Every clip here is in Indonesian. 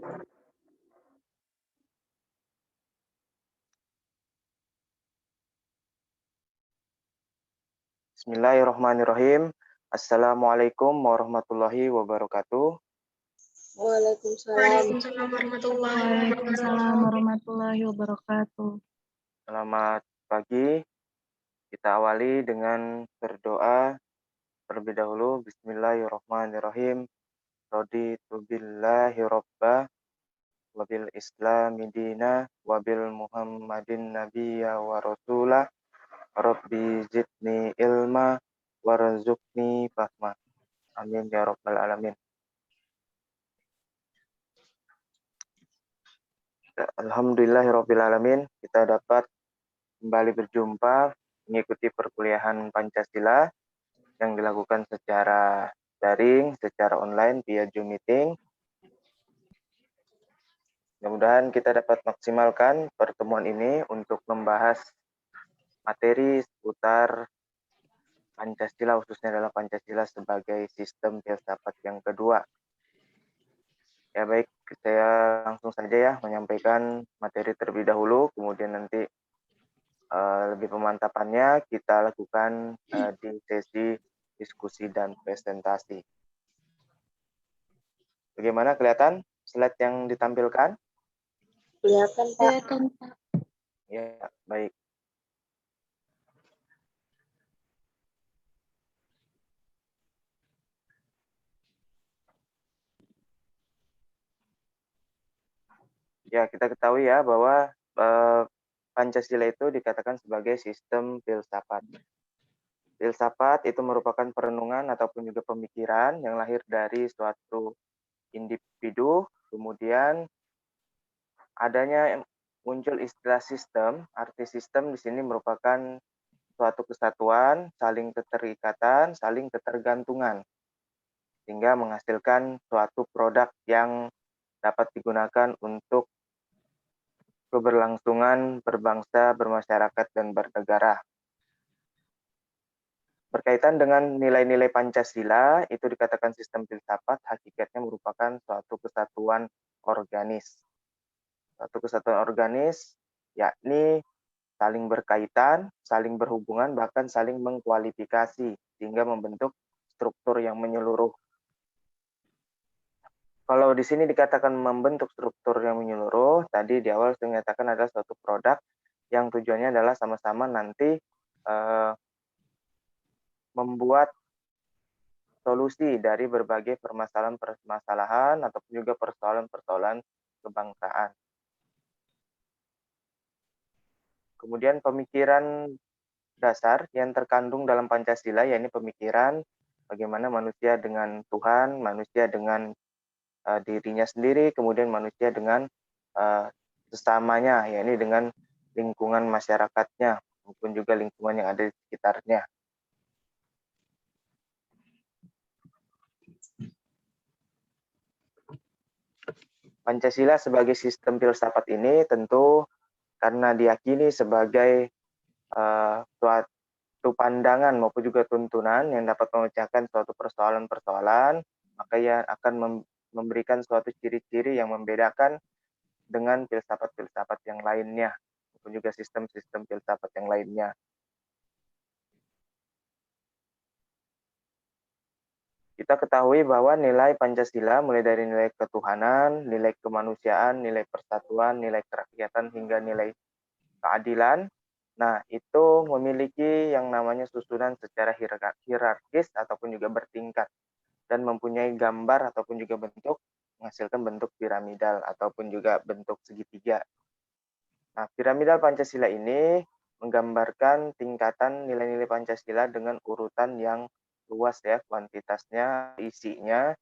Bismillahirrahmanirrahim. Assalamualaikum warahmatullahi wabarakatuh. Waalaikumsalam. Waalaikumsalam warahmatullahi wabarakatuh. Selamat pagi. Kita awali dengan berdoa terlebih dahulu. Bismillahirrahmanirrahim. Raditu billahi robba wabil islami dina wabil muhammadin nabiyya wa rasulah. Rabbi zidni ilma warzuqni fahma. Amin ya rabbal alamin. Alhamdulillahirabbil alamin, kita dapat kembali berjumpa mengikuti perkuliahan Pancasila yang dilakukan secara daring, secara online via Zoom meeting. Mudah-mudahan kita dapat maksimalkan pertemuan ini untuk membahas materi seputar Pancasila, khususnya adalah Pancasila sebagai sistem filsafat yang kedua. Ya baik, saya langsung saja ya menyampaikan materi terlebih dahulu, kemudian nanti lebih pemantapannya kita lakukan di sesi diskusi dan presentasi. Bagaimana, kelihatan slide yang ditampilkan? Kelihatan, Pak. Kelihatan, Pak. Ya, baik. Ya, kita ketahui ya bahwa Pancasila itu dikatakan sebagai sistem filsafat. Filsafat itu merupakan perenungan ataupun juga pemikiran yang lahir dari suatu individu, kemudian adanya muncul istilah sistem. Arti sistem di sini merupakan suatu kesatuan, saling keterikatan, saling ketergantungan, sehingga menghasilkan suatu produk yang dapat digunakan untuk keberlangsungan berbangsa, bermasyarakat, dan bernegara. Berkaitan dengan nilai-nilai Pancasila, itu dikatakan sistem filsafat, hakikatnya merupakan suatu kesatuan organis. Suatu kesatuan organis, yakni saling berkaitan, saling berhubungan, bahkan saling mengkualifikasi, sehingga membentuk struktur yang menyeluruh. Kalau di sini dikatakan membentuk struktur yang menyeluruh, tadi di awal saya menyatakan adalah suatu produk yang tujuannya adalah sama-sama nanti membuat solusi dari berbagai permasalahan-permasalahan ataupun juga persoalan-persoalan kebangsaan. Kemudian pemikiran dasar yang terkandung dalam Pancasila, yakni pemikiran bagaimana manusia dengan Tuhan, manusia dengan dirinya sendiri, kemudian manusia dengan sesamanya, yakni dengan lingkungan masyarakatnya maupun juga lingkungan yang ada di sekitarnya. Pancasila sebagai sistem filsafat ini tentu karena diyakini sebagai suatu pandangan maupun juga tuntunan yang dapat memecahkan suatu persoalan-persoalan, maka ia akan memberikan suatu ciri-ciri yang membedakan dengan filsafat-filsafat yang lainnya, maupun juga sistem-sistem filsafat yang lainnya. Kita ketahui bahwa nilai Pancasila mulai dari nilai ketuhanan, nilai kemanusiaan, nilai persatuan, nilai kerakyatan, hingga nilai keadilan. Nah, itu memiliki yang namanya susunan secara hierarkis ataupun juga bertingkat, dan mempunyai gambar ataupun juga bentuk, menghasilkan bentuk piramidal ataupun juga bentuk segitiga. Nah, piramidal Pancasila ini menggambarkan tingkatan nilai-nilai Pancasila dengan urutan yang luas ya, kuantitasnya, isinya.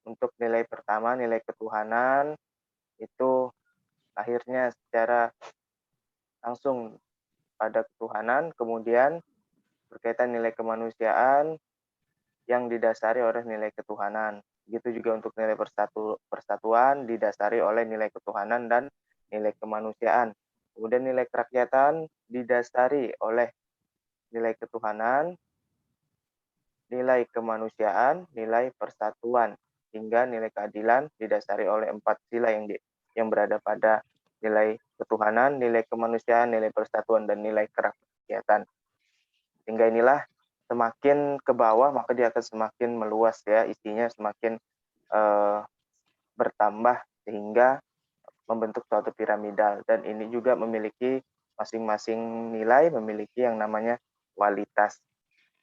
Untuk nilai pertama, nilai ketuhanan, itu lahirnya secara langsung pada ketuhanan, kemudian berkaitan nilai kemanusiaan yang didasari oleh nilai ketuhanan. Begitu juga untuk nilai persatuan didasari oleh nilai ketuhanan dan nilai kemanusiaan. Kemudian nilai kerakyatan didasari oleh nilai ketuhanan, nilai kemanusiaan, nilai persatuan, hingga nilai keadilan didasari oleh 4 sila yang berada pada nilai ketuhanan, nilai kemanusiaan, nilai persatuan, dan nilai kerakyatan. Hingga inilah semakin ke bawah maka dia akan semakin meluas ya, isinya semakin bertambah sehingga membentuk suatu piramidal, dan ini juga memiliki masing-masing nilai memiliki yang namanya kualitas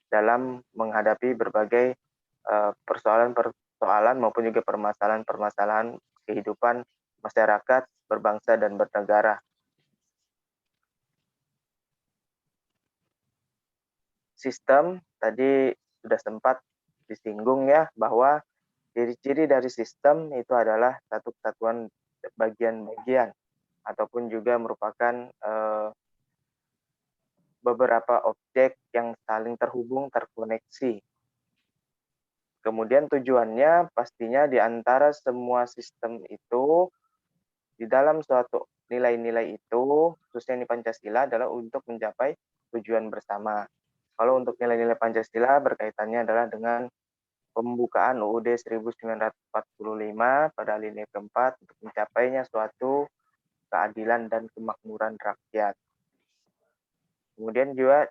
dalam menghadapi berbagai persoalan-persoalan maupun juga permasalahan-permasalahan kehidupan masyarakat berbangsa dan bernegara. Sistem tadi sudah sempat disinggung ya, bahwa ciri-ciri dari sistem itu adalah satu kesatuan bagian-bagian ataupun juga merupakan beberapa objek yang saling terhubung, terkoneksi. Kemudian tujuannya pastinya di antara semua sistem itu, di dalam suatu nilai-nilai itu, khususnya di Pancasila, adalah untuk mencapai tujuan bersama. Kalau untuk nilai-nilai Pancasila berkaitannya adalah dengan pembukaan UUD 1945 pada alinea keempat untuk mencapainya suatu keadilan dan kemakmuran rakyat. Kemudian juga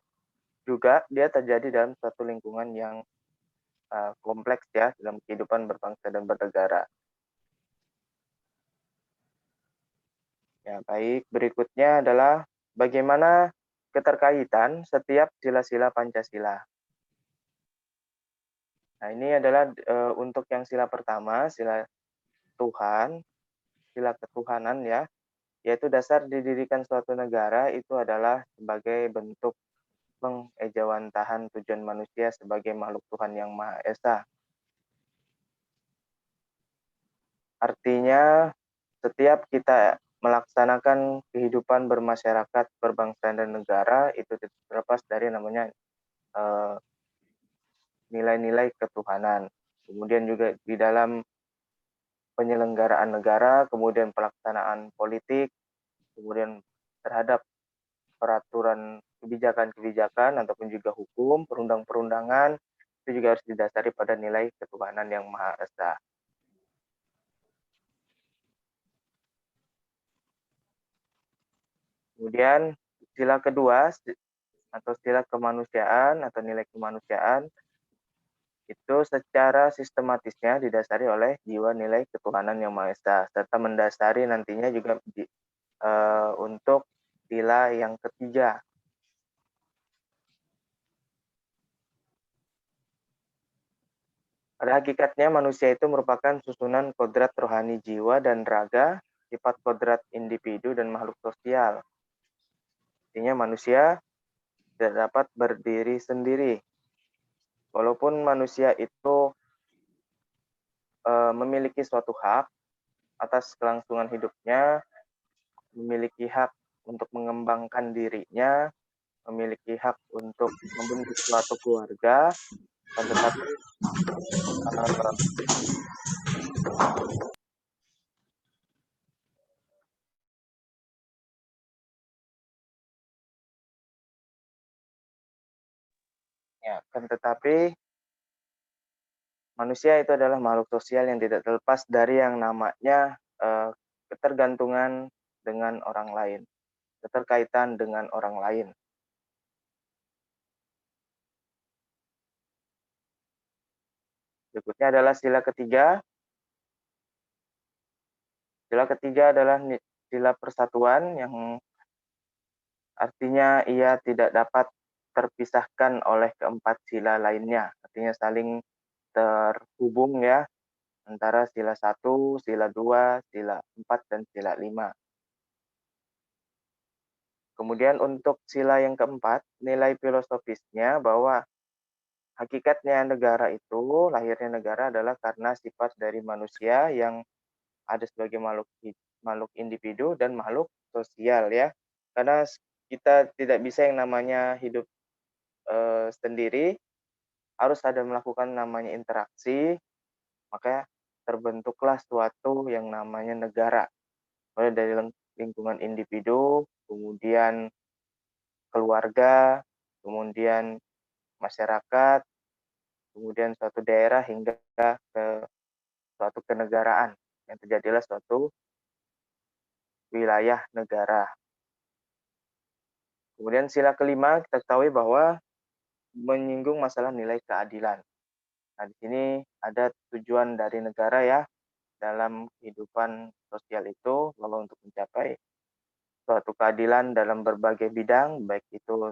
dia terjadi dalam suatu lingkungan yang kompleks ya dalam kehidupan berbangsa dan bernegara. Ya, baik. Berikutnya adalah bagaimana keterkaitan setiap sila-sila Pancasila. Nah, ini adalah untuk yang sila pertama, sila Tuhan, sila ketuhanan ya, yaitu dasar didirikan suatu negara itu adalah sebagai bentuk mengejawantahan tujuan manusia sebagai makhluk Tuhan yang Maha Esa. Artinya, setiap kita melaksanakan kehidupan bermasyarakat, berbangsa dan negara itu terlepas dari namanya nilai-nilai ketuhanan. Kemudian juga di dalam penyelenggaraan negara, kemudian pelaksanaan politik, kemudian terhadap peraturan kebijakan-kebijakan ataupun juga hukum, perundang-perundangan, itu juga harus didasari pada nilai ketuhanan yang Maha Esa. Kemudian sila kedua atau sila kemanusiaan atau nilai kemanusiaan itu secara sistematisnya didasari oleh jiwa nilai ketuhanan yang Maha Esa, serta mendasari nantinya juga untuk sila yang ketiga. Pada hakikatnya manusia itu merupakan susunan kodrat rohani jiwa dan raga, sifat kodrat individu dan makhluk sosial. Artinya manusia tidak dapat berdiri sendiri. Walaupun manusia itu memiliki suatu hak atas kelangsungan hidupnya, memiliki hak untuk mengembangkan dirinya, memiliki hak untuk membentuk suatu keluarga, dan tetapi manusia itu adalah makhluk sosial yang tidak terlepas dari yang namanya ketergantungan dengan orang lain, keterkaitan dengan orang lain. Berikutnya adalah sila ketiga. Sila ketiga adalah sila persatuan yang artinya ia tidak dapat terpisahkan oleh keempat sila lainnya. Artinya saling terhubung ya antara sila 1, sila 2, sila 4, dan sila 5. Kemudian untuk sila yang keempat, nilai filosofisnya bahwa hakikatnya negara itu, lahirnya negara adalah karena sifat dari manusia yang ada sebagai makhluk individu dan makhluk sosial ya. Karena kita tidak bisa yang namanya hidup sendiri, harus ada melakukan namanya interaksi, maka terbentuklah suatu yang namanya negara. Mulai dari lingkungan individu, kemudian keluarga, kemudian masyarakat, kemudian suatu daerah hingga ke suatu kenegaraan, yang terjadilah suatu wilayah negara. Kemudian sila kelima kita ketahui bahwa menyinggung masalah nilai keadilan. Nah, di sini ada tujuan dari negara ya dalam kehidupan sosial itu bahwa untuk mencapai suatu keadilan dalam berbagai bidang, baik itu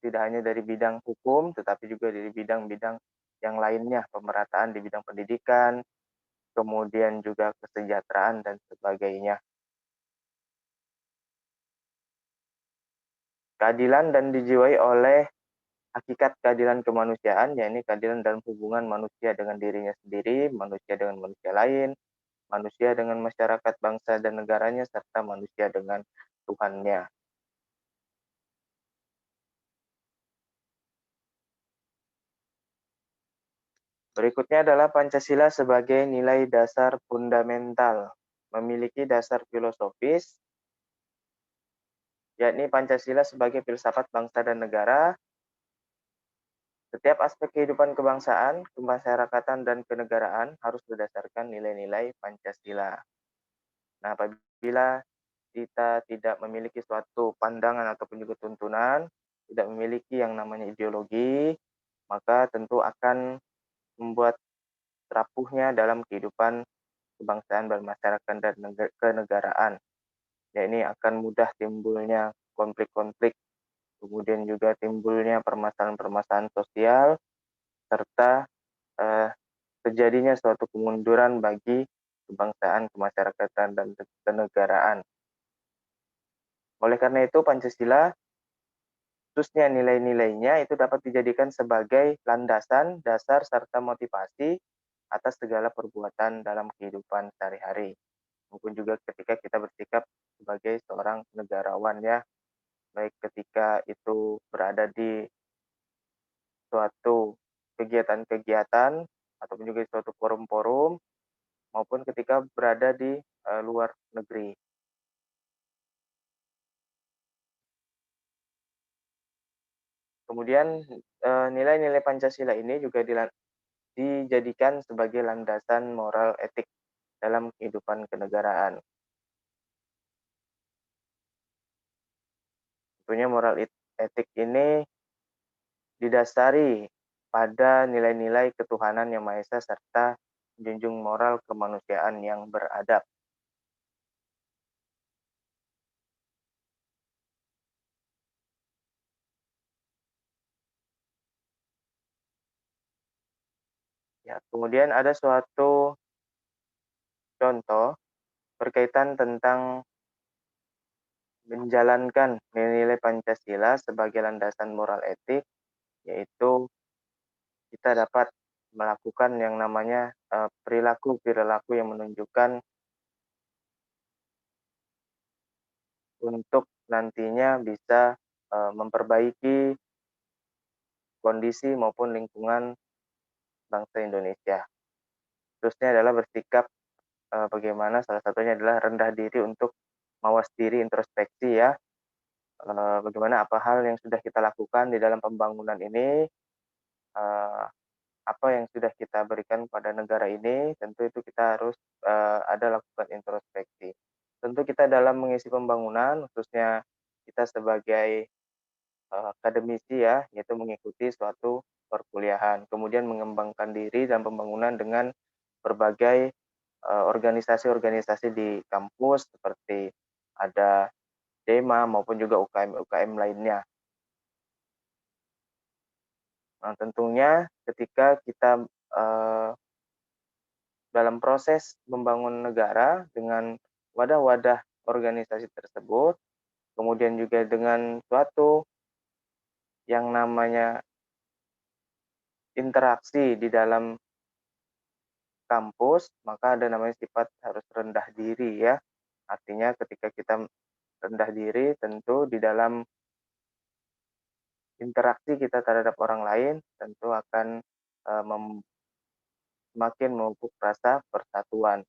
tidak hanya dari bidang hukum, tetapi juga dari bidang-bidang yang lainnya, pemerataan di bidang pendidikan, kemudian juga kesejahteraan dan sebagainya. Keadilan dan dijiwai oleh hakikat keadilan kemanusiaan, yakni keadilan dalam hubungan manusia dengan dirinya sendiri, manusia dengan manusia lain, manusia dengan masyarakat, bangsa, dan negaranya, serta manusia dengan Tuhannya. Berikutnya adalah Pancasila sebagai nilai dasar fundamental. Memiliki dasar filosofis, yakni Pancasila sebagai filsafat bangsa dan negara. Setiap aspek kehidupan kebangsaan, kemasyarakatan, dan kenegaraan harus berdasarkan nilai-nilai Pancasila. Nah, apabila kita tidak memiliki suatu pandangan ataupun juga tuntunan, tidak memiliki yang namanya ideologi, maka tentu akan membuat rapuhnya dalam kehidupan kebangsaan, bermasyarakat, dan kenegaraan. Ya, ini akan mudah timbulnya konflik-konflik, kemudian juga timbulnya permasalahan-permasalahan sosial, serta terjadinya suatu kemunduran bagi kebangsaan, kemasyarakatan, dan kenegaraan. Oleh karena itu, Pancasila, khususnya nilai-nilainya, itu dapat dijadikan sebagai landasan, dasar, serta motivasi atas segala perbuatan dalam kehidupan sehari-hari. Maupun juga ketika kita bersikap sebagai seorang negarawan ya, baik ketika itu berada di suatu kegiatan-kegiatan ataupun juga di suatu forum-forum maupun ketika berada di luar negeri. Kemudian nilai-nilai Pancasila ini juga dijadikan sebagai landasan moral etik dalam kehidupan kenegaraan. Tentunya moral etik ini didasari pada nilai-nilai ketuhanan yang Maha Esa serta menjunjung moral kemanusiaan yang beradab. Ya, kemudian ada suatu contoh berkaitan tentang menjalankan nilai-nilai Pancasila sebagai landasan moral etik, yaitu kita dapat melakukan yang namanya perilaku-perilaku yang menunjukkan untuk nantinya bisa memperbaiki kondisi maupun lingkungan bangsa Indonesia. Terusnya adalah bersikap bagaimana salah satunya adalah rendah diri untuk mawas diri, introspeksi ya. Bagaimana apa hal yang sudah kita lakukan di dalam pembangunan ini, apa yang sudah kita berikan pada negara ini, tentu itu kita harus ada lakukan introspeksi. Tentu kita dalam mengisi pembangunan, khususnya kita sebagai akademisi ya, yaitu mengikuti suatu perkuliahan, kemudian mengembangkan diri dan pembangunan dengan berbagai organisasi-organisasi di kampus seperti ada DEMA maupun juga UKM-UKM lainnya. Nah, tentunya ketika kita dalam proses membangun negara dengan wadah-wadah organisasi tersebut, kemudian juga dengan suatu yang namanya interaksi di dalam kampus, maka ada namanya sifat harus rendah diri ya. Artinya ketika kita rendah diri, tentu di dalam interaksi kita terhadap orang lain, tentu akan semakin memupuk rasa persatuan.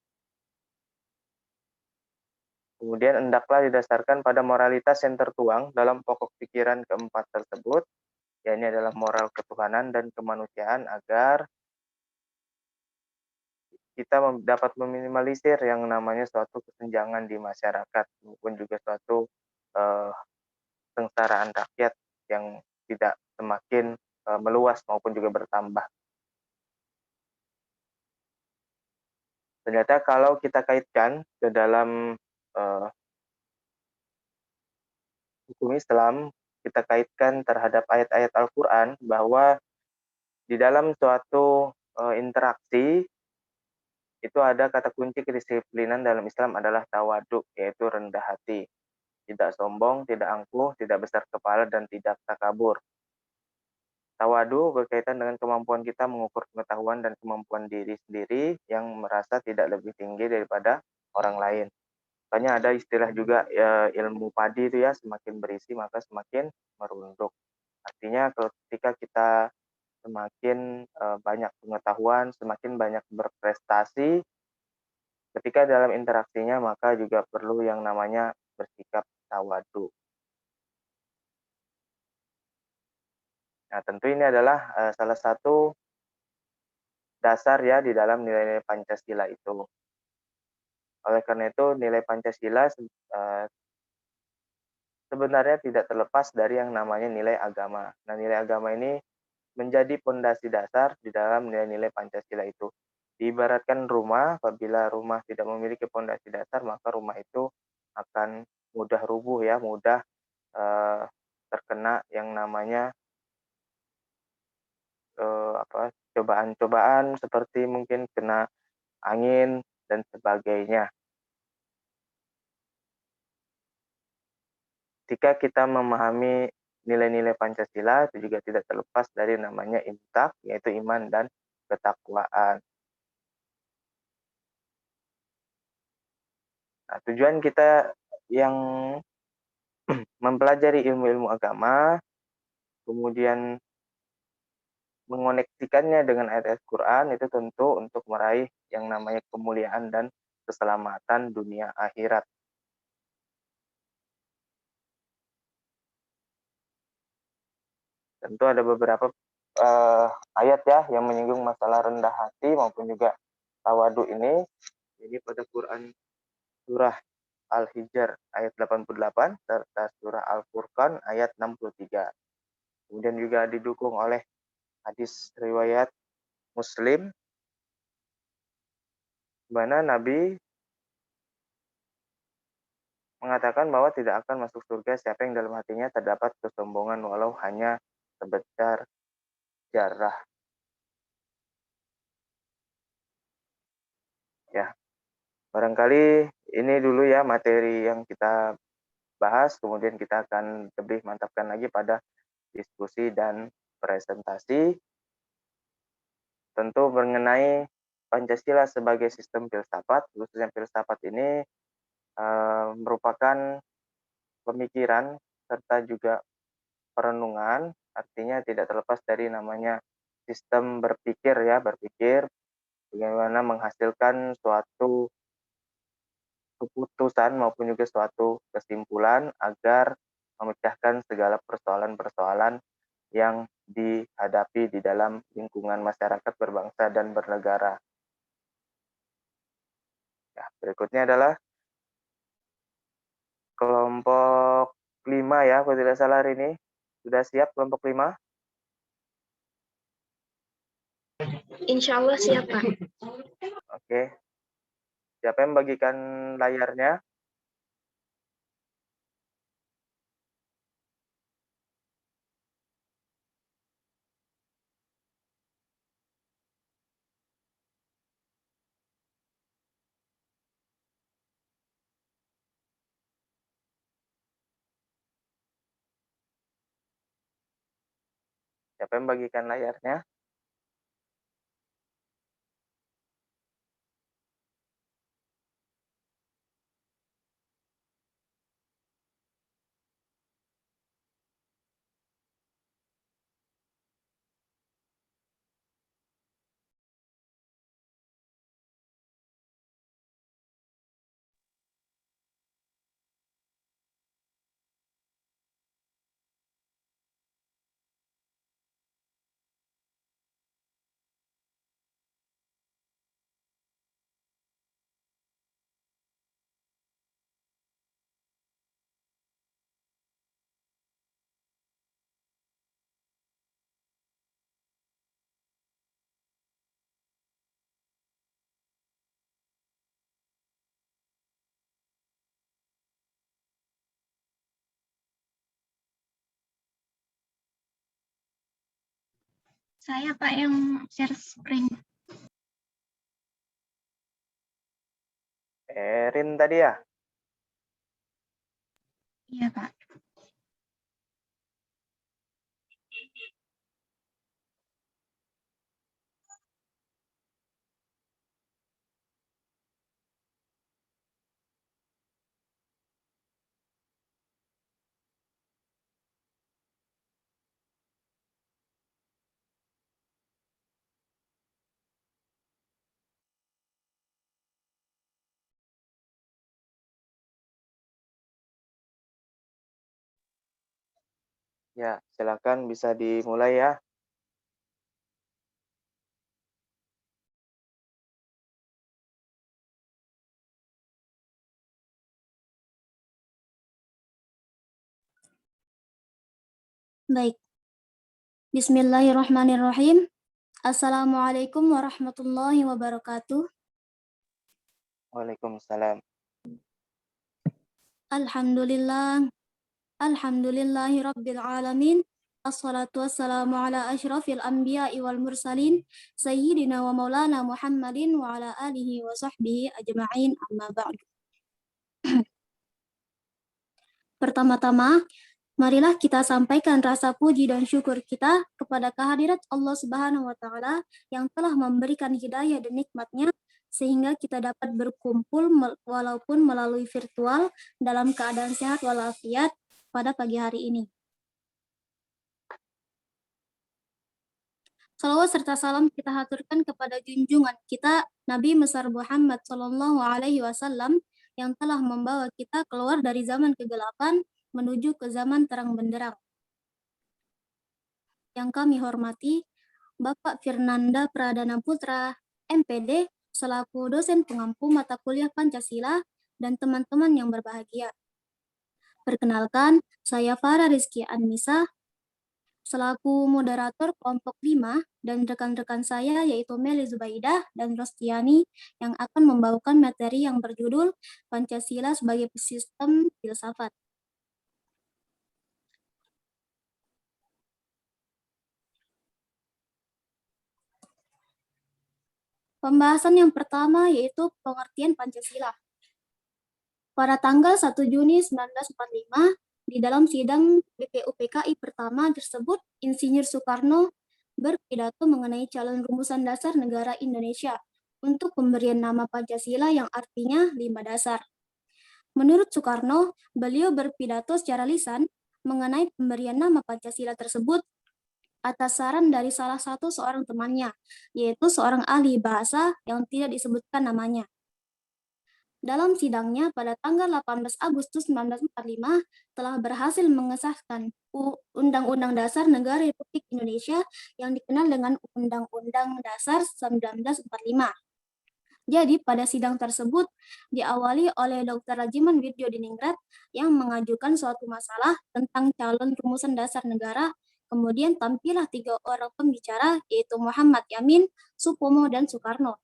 Kemudian hendaklah didasarkan pada moralitas yang tertuang dalam pokok pikiran keempat tersebut, yakni adalah moral ketuhanan dan kemanusiaan agar kita dapat meminimalisir yang namanya suatu kesenjangan di masyarakat maupun juga suatu kesengsaraan rakyat yang tidak semakin meluas maupun juga bertambah. Ternyata kalau kita kaitkan ke dalam hukum Islam, kita kaitkan terhadap ayat-ayat Al-Quran bahwa di dalam suatu interaksi itu ada kata kunci kedisiplinan dalam Islam adalah tawadu, yaitu rendah hati, tidak sombong, tidak angkuh, tidak besar kepala, dan tidak takabur. Tawadu berkaitan dengan kemampuan kita mengukur pengetahuan dan kemampuan diri sendiri yang merasa tidak lebih tinggi daripada orang lain. Makanya ada istilah juga ilmu padi itu ya, semakin berisi maka semakin merunduk. Artinya ketika kita semakin banyak pengetahuan, semakin banyak berprestasi, ketika dalam interaksinya maka juga perlu yang namanya bersikap tawadu. Nah, tentu ini adalah salah satu dasar ya di dalam nilai-nilai Pancasila itu. Oleh karena itu nilai Pancasila sebenarnya tidak terlepas dari yang namanya nilai agama. Nah, nilai agama ini menjadi pondasi dasar di dalam nilai-nilai Pancasila itu. Diibaratkan rumah, apabila rumah tidak memiliki pondasi dasar, maka rumah itu akan mudah rubuh ya, mudah terkena yang namanya cobaan-cobaan seperti mungkin kena angin dan sebagainya. Ketika kita memahami nilai-nilai Pancasila, itu juga tidak terlepas dari namanya infak, yaitu iman dan ketakwaan. Nah, tujuan kita yang mempelajari ilmu-ilmu agama, kemudian mengoneksikannya dengan ayat-ayat Quran, itu tentu untuk meraih yang namanya kemuliaan dan keselamatan dunia akhirat. Tentu ada beberapa ayat ya yang menyinggung masalah rendah hati maupun juga tawadu ini. Jadi pada Quran surah Al-Hijr ayat 88 serta surah Al-Furqan ayat 63. Kemudian juga didukung oleh hadis riwayat Muslim di mana Nabi mengatakan bahwa tidak akan masuk surga siapa yang dalam hatinya terdapat kesombongan walau hanya sebesar jarah. Ya, barangkali ini dulu ya materi yang kita bahas, kemudian kita akan lebih mantapkan lagi pada diskusi dan presentasi. Tentu mengenai Pancasila sebagai sistem filsafat, khususnya filsafat ini merupakan pemikiran serta juga perenungan, artinya tidak terlepas dari namanya sistem berpikir ya, berpikir bagaimana menghasilkan suatu keputusan maupun juga suatu kesimpulan agar memecahkan segala persoalan-persoalan yang dihadapi di dalam lingkungan masyarakat berbangsa dan bernegara. Ya, berikutnya adalah kelompok 5 ya, kalau tidak salah hari ini. Sudah siap kelompok 5? Insya Allah siap, Pak. Oke. Siapa yang membagikan layarnya? Siapa yang membagikan layarnya? Saya Pak yang share screen. Erin tadi ya? Iya Pak. Ya, silakan bisa dimulai ya. Baik. Bismillahirrahmanirrahim. Assalamualaikum warahmatullahi wabarakatuh. Waalaikumsalam. Alhamdulillah. Alhamdulillahi rabbil alamin. Assalatu wassalamu ala asyrafil anbiya'i wal mursalin. Sayyidina wa maulana Muhammadin wa ala alihi wa sahbihi ajma'in amma ba'du. Pertama-tama, marilah kita sampaikan rasa puji dan syukur kita kepada kehadirat Allah Subhanahu wa Ta'ala yang telah memberikan hidayah dan nikmatnya sehingga kita dapat berkumpul walaupun melalui virtual dalam keadaan sehat walafiat pada pagi hari ini. Salawat serta salam kita haturkan kepada junjungan kita Nabi besar Muhammad Sallallahu Alaihi Wasallam yang telah membawa kita keluar dari zaman kegelapan menuju ke zaman terang benderang. Yang kami hormati Bapak Firnanda Pradana Putra, MPD, selaku dosen pengampu mata kuliah Pancasila dan teman-teman yang berbahagia. Perkenalkan, saya Farah Rizky Anissa, selaku moderator kelompok 5 dan rekan-rekan saya yaitu Meli Zubaidah dan Rostiani yang akan membawakan materi yang berjudul Pancasila sebagai sistem filsafat. Pembahasan yang pertama yaitu pengertian Pancasila. Pada tanggal 1 Juni 1945, di dalam sidang BPUPKI pertama tersebut, Insinyur Soekarno berpidato mengenai calon rumusan dasar negara Indonesia untuk pemberian nama Pancasila yang artinya 5 dasar. Menurut Soekarno, beliau berpidato secara lisan mengenai pemberian nama Pancasila tersebut atas saran dari salah satu seorang temannya, yaitu seorang ahli bahasa yang tidak disebutkan namanya. Dalam sidangnya pada tanggal 18 Agustus 1945 telah berhasil mengesahkan Undang-Undang Dasar Negara Republik Indonesia yang dikenal dengan Undang-Undang Dasar 1945. Jadi pada sidang tersebut diawali oleh Dr. Rajiman Widyodiningrat yang mengajukan suatu masalah tentang calon rumusan dasar negara. Kemudian tampillah 3 orang pembicara yaitu Muhammad Yamin, Supomo, dan Soekarno.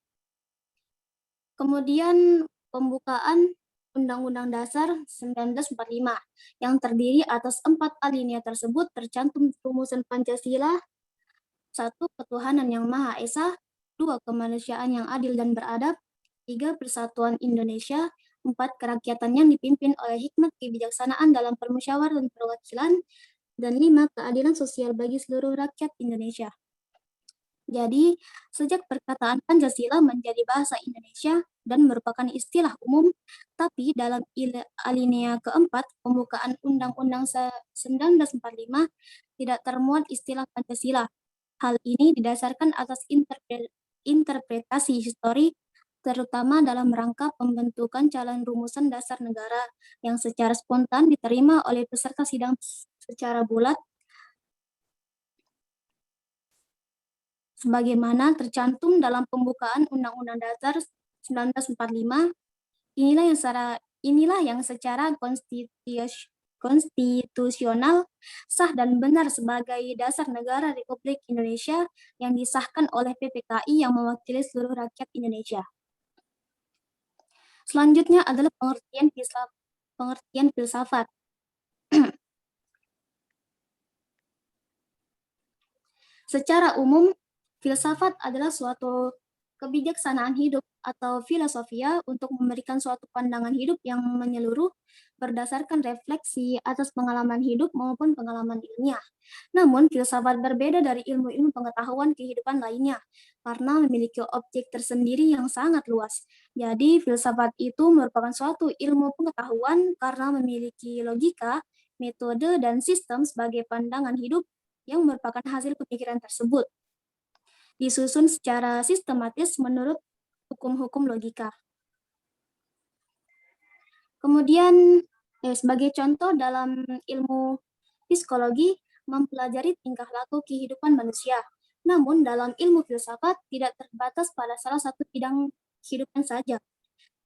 Kemudian pembukaan Undang-Undang Dasar 1945 yang terdiri atas 4 alinea tersebut tercantum rumusan Pancasila: 1. Ketuhanan yang Maha Esa, 2. Kemanusiaan yang adil dan beradab, 3. Persatuan Indonesia, 4. Kerakyatan yang dipimpin oleh hikmat kebijaksanaan dalam permusyawaratan perwakilan, dan 5. Keadilan sosial bagi seluruh rakyat Indonesia. Jadi, sejak perkataan Pancasila menjadi bahasa Indonesia dan merupakan istilah umum, tapi dalam alinea keempat pembukaan Undang-Undang 1945 tidak termuat istilah Pancasila. Hal ini didasarkan atas interpretasi histori, terutama dalam rangka pembentukan calon rumusan dasar negara yang secara spontan diterima oleh peserta sidang secara bulat, sebagaimana tercantum dalam pembukaan Undang-Undang Dasar 1945. Inilah yang secara konstitusional sah dan benar sebagai dasar negara Republik Indonesia yang disahkan oleh PPKI yang mewakili seluruh rakyat Indonesia. Selanjutnya adalah pengertian filsafat. Secara umum, filsafat adalah suatu kebijaksanaan hidup atau filosofia untuk memberikan suatu pandangan hidup yang menyeluruh berdasarkan refleksi atas pengalaman hidup maupun pengalaman ilmiah. Namun, filsafat berbeda dari ilmu-ilmu pengetahuan kehidupan lainnya karena memiliki objek tersendiri yang sangat luas. Jadi, filsafat itu merupakan suatu ilmu pengetahuan karena memiliki logika, metode, dan sistem sebagai pandangan hidup yang merupakan hasil pemikiran tersebut, disusun secara sistematis menurut hukum-hukum logika. Kemudian, sebagai contoh dalam ilmu psikologi, mempelajari tingkah laku kehidupan manusia. Namun, dalam ilmu filsafat tidak terbatas pada salah satu bidang kehidupan saja,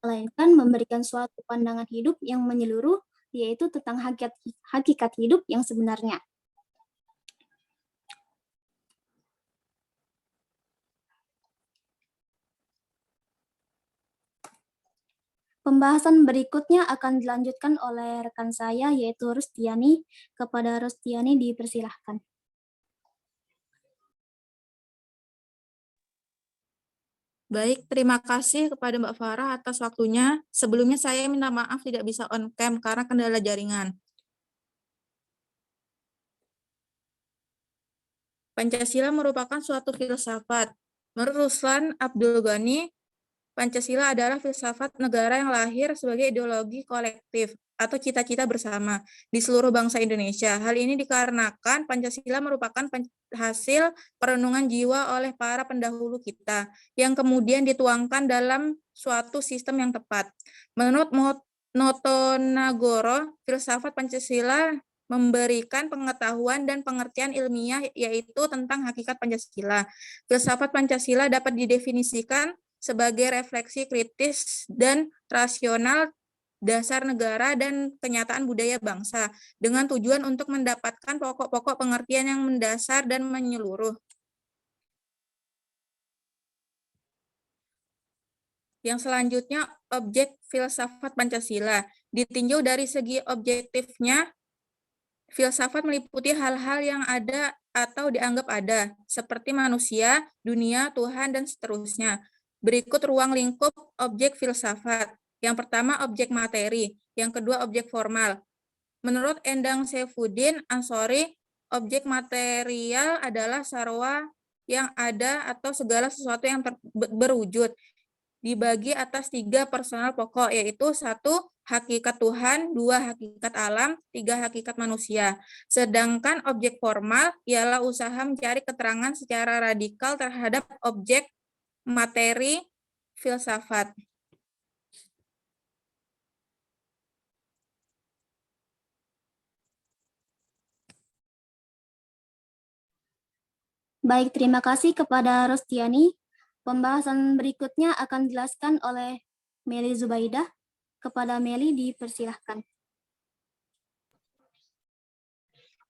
melainkan memberikan suatu pandangan hidup yang menyeluruh, yaitu tentang hakikat hidup yang sebenarnya. Pembahasan berikutnya akan dilanjutkan oleh rekan saya, yaitu Rustiani. Kepada Rustiani dipersilahkan. Baik, terima kasih kepada Mbak Farah atas waktunya. Sebelumnya saya minta maaf tidak bisa on cam karena kendala jaringan. Pancasila merupakan suatu filsafat. Menurut Ruslan Abdul Ghani, Pancasila adalah filsafat negara yang lahir sebagai ideologi kolektif atau cita-cita bersama di seluruh bangsa Indonesia. Hal ini dikarenakan Pancasila merupakan hasil perenungan jiwa oleh para pendahulu kita yang kemudian dituangkan dalam suatu sistem yang tepat. Menurut Notonagoro, filsafat Pancasila memberikan pengetahuan dan pengertian ilmiah yaitu tentang hakikat Pancasila. Filsafat Pancasila dapat didefinisikan sebagai refleksi kritis dan rasional dasar negara dan kenyataan budaya bangsa dengan tujuan untuk mendapatkan pokok-pokok pengertian yang mendasar dan menyeluruh. Yang selanjutnya, objek filsafat Pancasila. Ditinjau dari segi objektifnya, filsafat meliputi hal-hal yang ada atau dianggap ada, seperti manusia, dunia, Tuhan, dan seterusnya. Berikut ruang lingkup objek filsafat. Yang pertama, objek materi. Yang kedua, objek formal. Menurut Endang Saifuddin Ansori, objek material adalah sarwa yang ada atau segala sesuatu yang berwujud. Dibagi atas 3 personal pokok, yaitu 1, hakikat Tuhan, 2, hakikat alam, 3, hakikat manusia. Sedangkan objek formal ialah usaha mencari keterangan secara radikal terhadap objek materi filsafat. Baik, terima kasih kepada Rustiani. Pembahasan berikutnya akan dijelaskan oleh Meli Zubaidah. Kepada Meli dipersilahkan.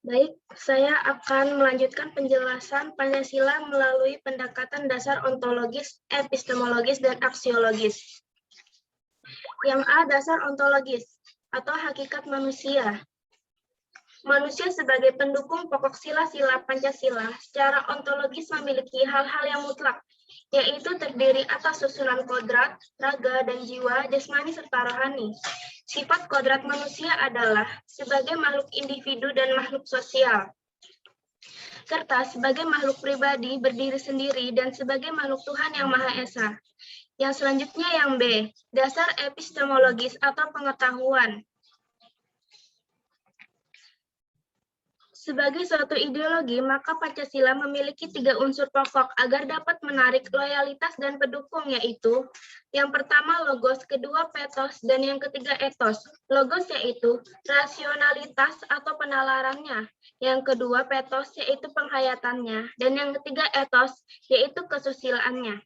Baik, saya akan melanjutkan penjelasan Pancasila melalui pendekatan dasar ontologis, epistemologis, dan aksiologis. Yang A, dasar ontologis atau hakikat manusia. Manusia sebagai pendukung pokok sila-sila Pancasila secara ontologis memiliki hal-hal yang mutlak, yaitu terdiri atas susunan kodrat, raga, dan jiwa, jasmani, serta rohani. Sifat kodrat manusia adalah sebagai makhluk individu dan makhluk sosial, serta sebagai makhluk pribadi berdiri sendiri dan sebagai makhluk Tuhan yang Maha Esa. Yang selanjutnya yang B, dasar epistemologis atau pengetahuan. Sebagai suatu ideologi, maka Pancasila memiliki 3 unsur pokok agar dapat menarik loyalitas dan pendukung, yaitu yang pertama logos, kedua petos, dan yang ketiga etos. Logos yaitu rasionalitas atau penalarannya, yang kedua petos yaitu penghayatannya, dan yang ketiga etos yaitu kesusilaannya.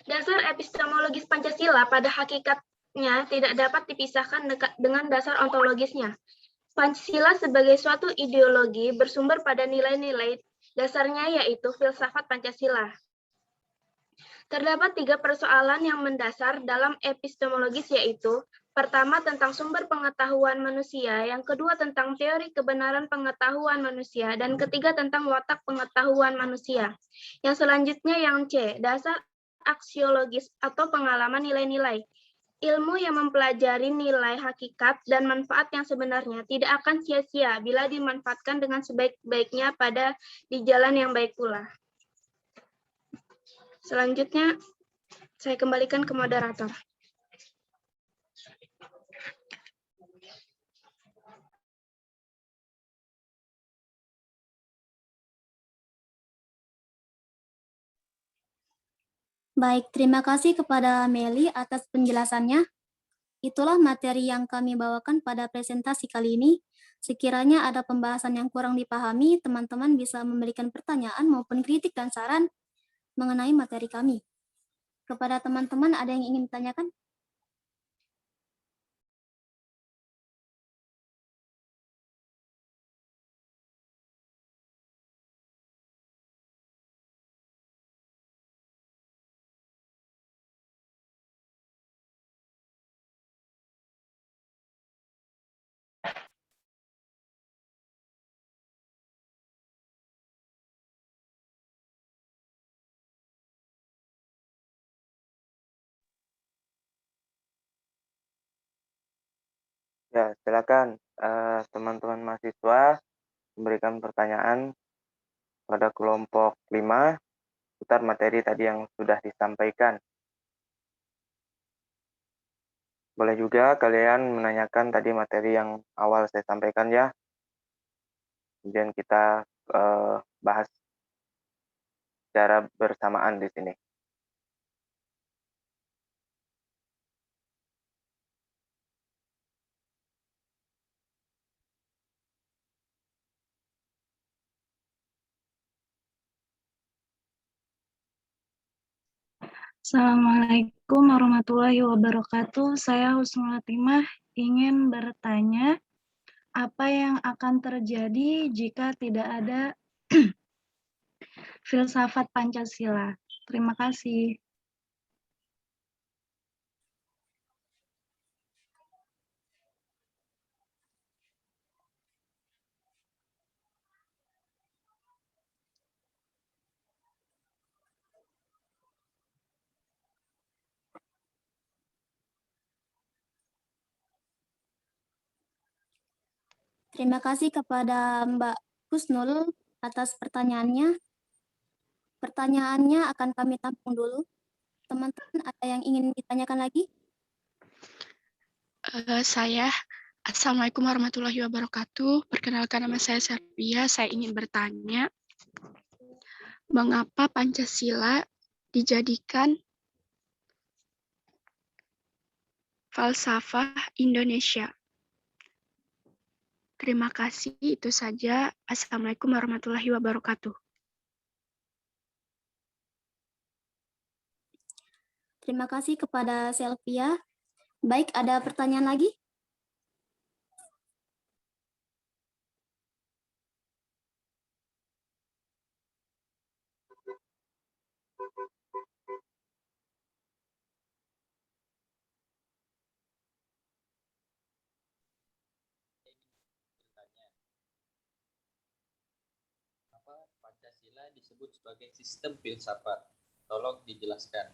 Dasar epistemologis Pancasila pada hakikatnya tidak dapat dipisahkan dengan dasar ontologisnya. Pancasila sebagai suatu ideologi bersumber pada nilai-nilai dasarnya yaitu filsafat Pancasila. Terdapat 3 persoalan yang mendasar dalam epistemologis yaitu Pertama tentang sumber pengetahuan manusia, yang kedua tentang teori kebenaran pengetahuan manusia, dan ketiga tentang watak pengetahuan manusia. Yang selanjutnya yang C, dasar aksiologis atau pengalaman nilai-nilai. Ilmu yang mempelajari nilai hakikat dan manfaat yang sebenarnya tidak akan sia-sia bila dimanfaatkan dengan sebaik-baiknya pada di jalan yang baik pula. Selanjutnya, saya kembalikan ke moderator. Baik, terima kasih kepada Meli atas penjelasannya. Itulah materi yang kami bawakan pada presentasi kali ini. Sekiranya ada pembahasan yang kurang dipahami, teman-teman bisa memberikan pertanyaan maupun kritik dan saran mengenai materi kami. Kepada teman-teman, ada yang ingin ditanyakan? Ya, silakan teman-teman mahasiswa memberikan pertanyaan pada kelompok 5 seputar materi tadi yang sudah disampaikan. Boleh juga kalian menanyakan tadi materi yang awal saya sampaikan ya. Kemudian kita bahas secara bersamaan di sini. Assalamualaikum warahmatullahi wabarakatuh. Saya Husnul Hatimah ingin bertanya, apa yang akan terjadi jika tidak ada filsafat Pancasila? Terima kasih. Terima kasih kepada Mbak Husnul atas pertanyaannya. Pertanyaannya akan kami tampung dulu. Teman-teman, ada yang ingin ditanyakan lagi? Assalamualaikum warahmatullahi wabarakatuh. Perkenalkan, nama saya Servia. Saya ingin bertanya, mengapa Pancasila dijadikan falsafah Indonesia? Terima kasih, itu saja. Assalamualaikum warahmatullahi wabarakatuh. Terima kasih kepada Selvia. Baik, ada pertanyaan lagi? Kenapa Pancasila disebut sebagai sistem filsafat? Tolong dijelaskan.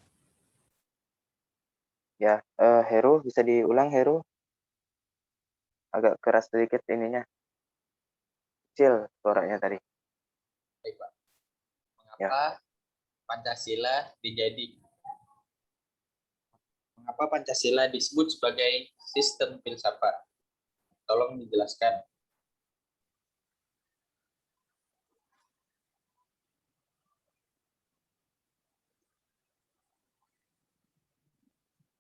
Ya, Heru bisa diulang Heru? Agak keras sedikit ininya. Kecil suaranya tadi. Baik, Pak. Mengapa Pancasila disebut sebagai sistem filsafat? Tolong dijelaskan.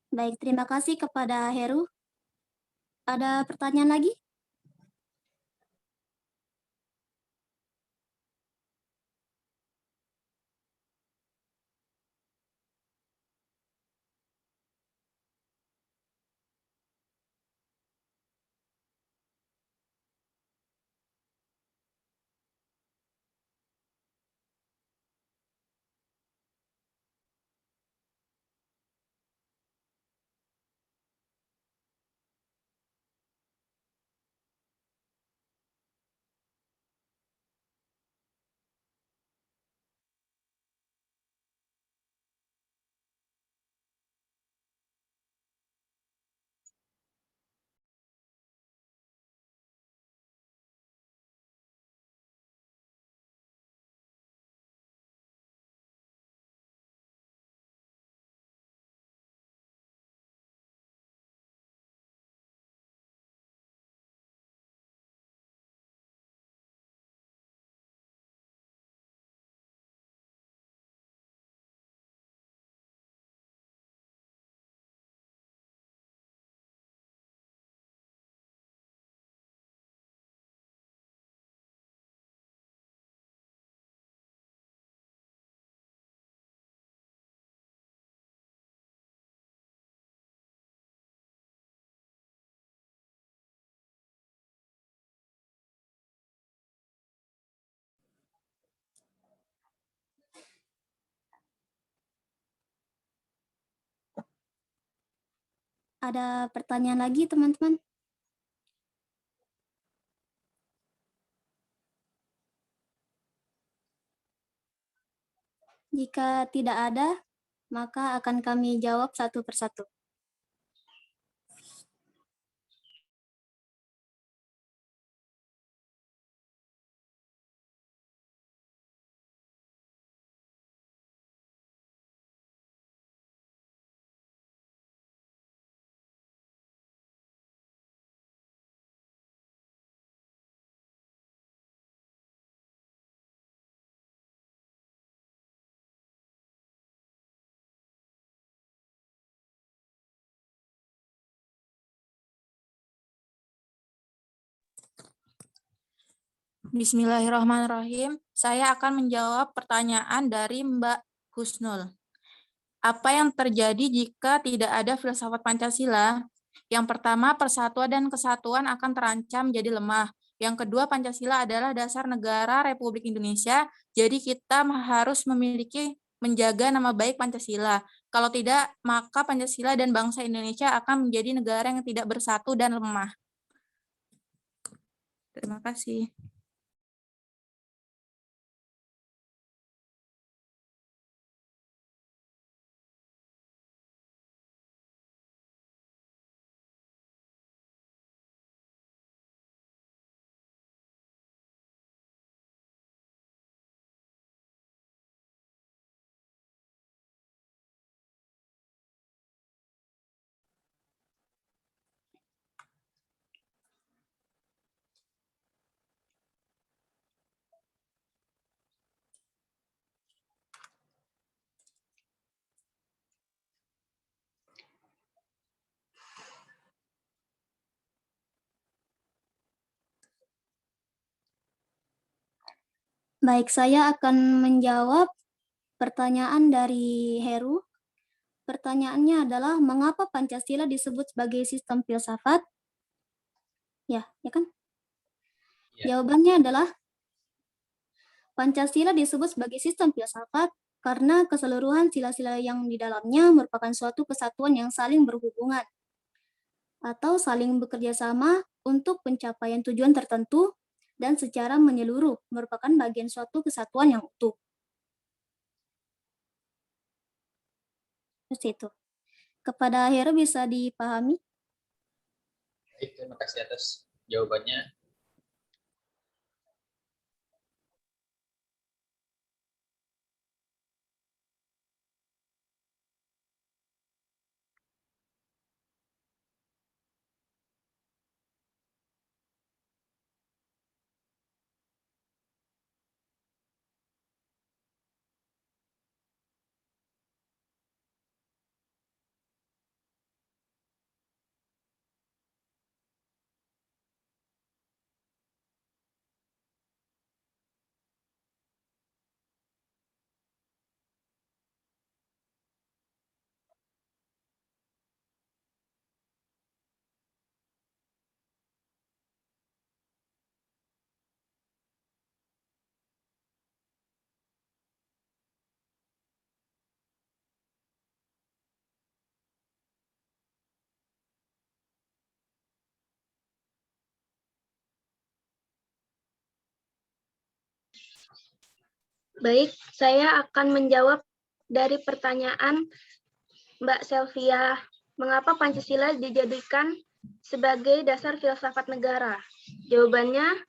Baik, terima kasih kepada Heru. Ada pertanyaan lagi? Ada pertanyaan lagi, teman-teman? Jika tidak ada, maka akan kami jawab satu persatu. Bismillahirrahmanirrahim. Saya akan menjawab pertanyaan dari Mbak Husnul. Apa yang terjadi jika tidak ada filsafat Pancasila? Yang pertama, persatuan dan kesatuan akan terancam jadi lemah. Yang kedua, Pancasila adalah dasar negara Republik Indonesia, jadi kita harus menjaga nama baik Pancasila. Kalau tidak, maka Pancasila dan bangsa Indonesia akan menjadi negara yang tidak bersatu dan lemah. Terima kasih. Baik, saya akan menjawab pertanyaan dari Heru. Pertanyaannya adalah, mengapa Pancasila disebut sebagai sistem filsafat? Ya kan? Ya. Jawabannya adalah, Pancasila disebut sebagai sistem filsafat karena keseluruhan sila-sila yang di dalamnya merupakan suatu kesatuan yang saling berhubungan atau saling bekerja sama untuk pencapaian tujuan tertentu dan secara menyeluruh merupakan bagian suatu kesatuan yang utuh. Terus itu. Kepada Heru bisa dipahami? Baik, terima kasih atas jawabannya. Baik, saya akan menjawab dari pertanyaan Mbak Selvia. Mengapa Pancasila dijadikan sebagai dasar filsafat negara? Jawabannya,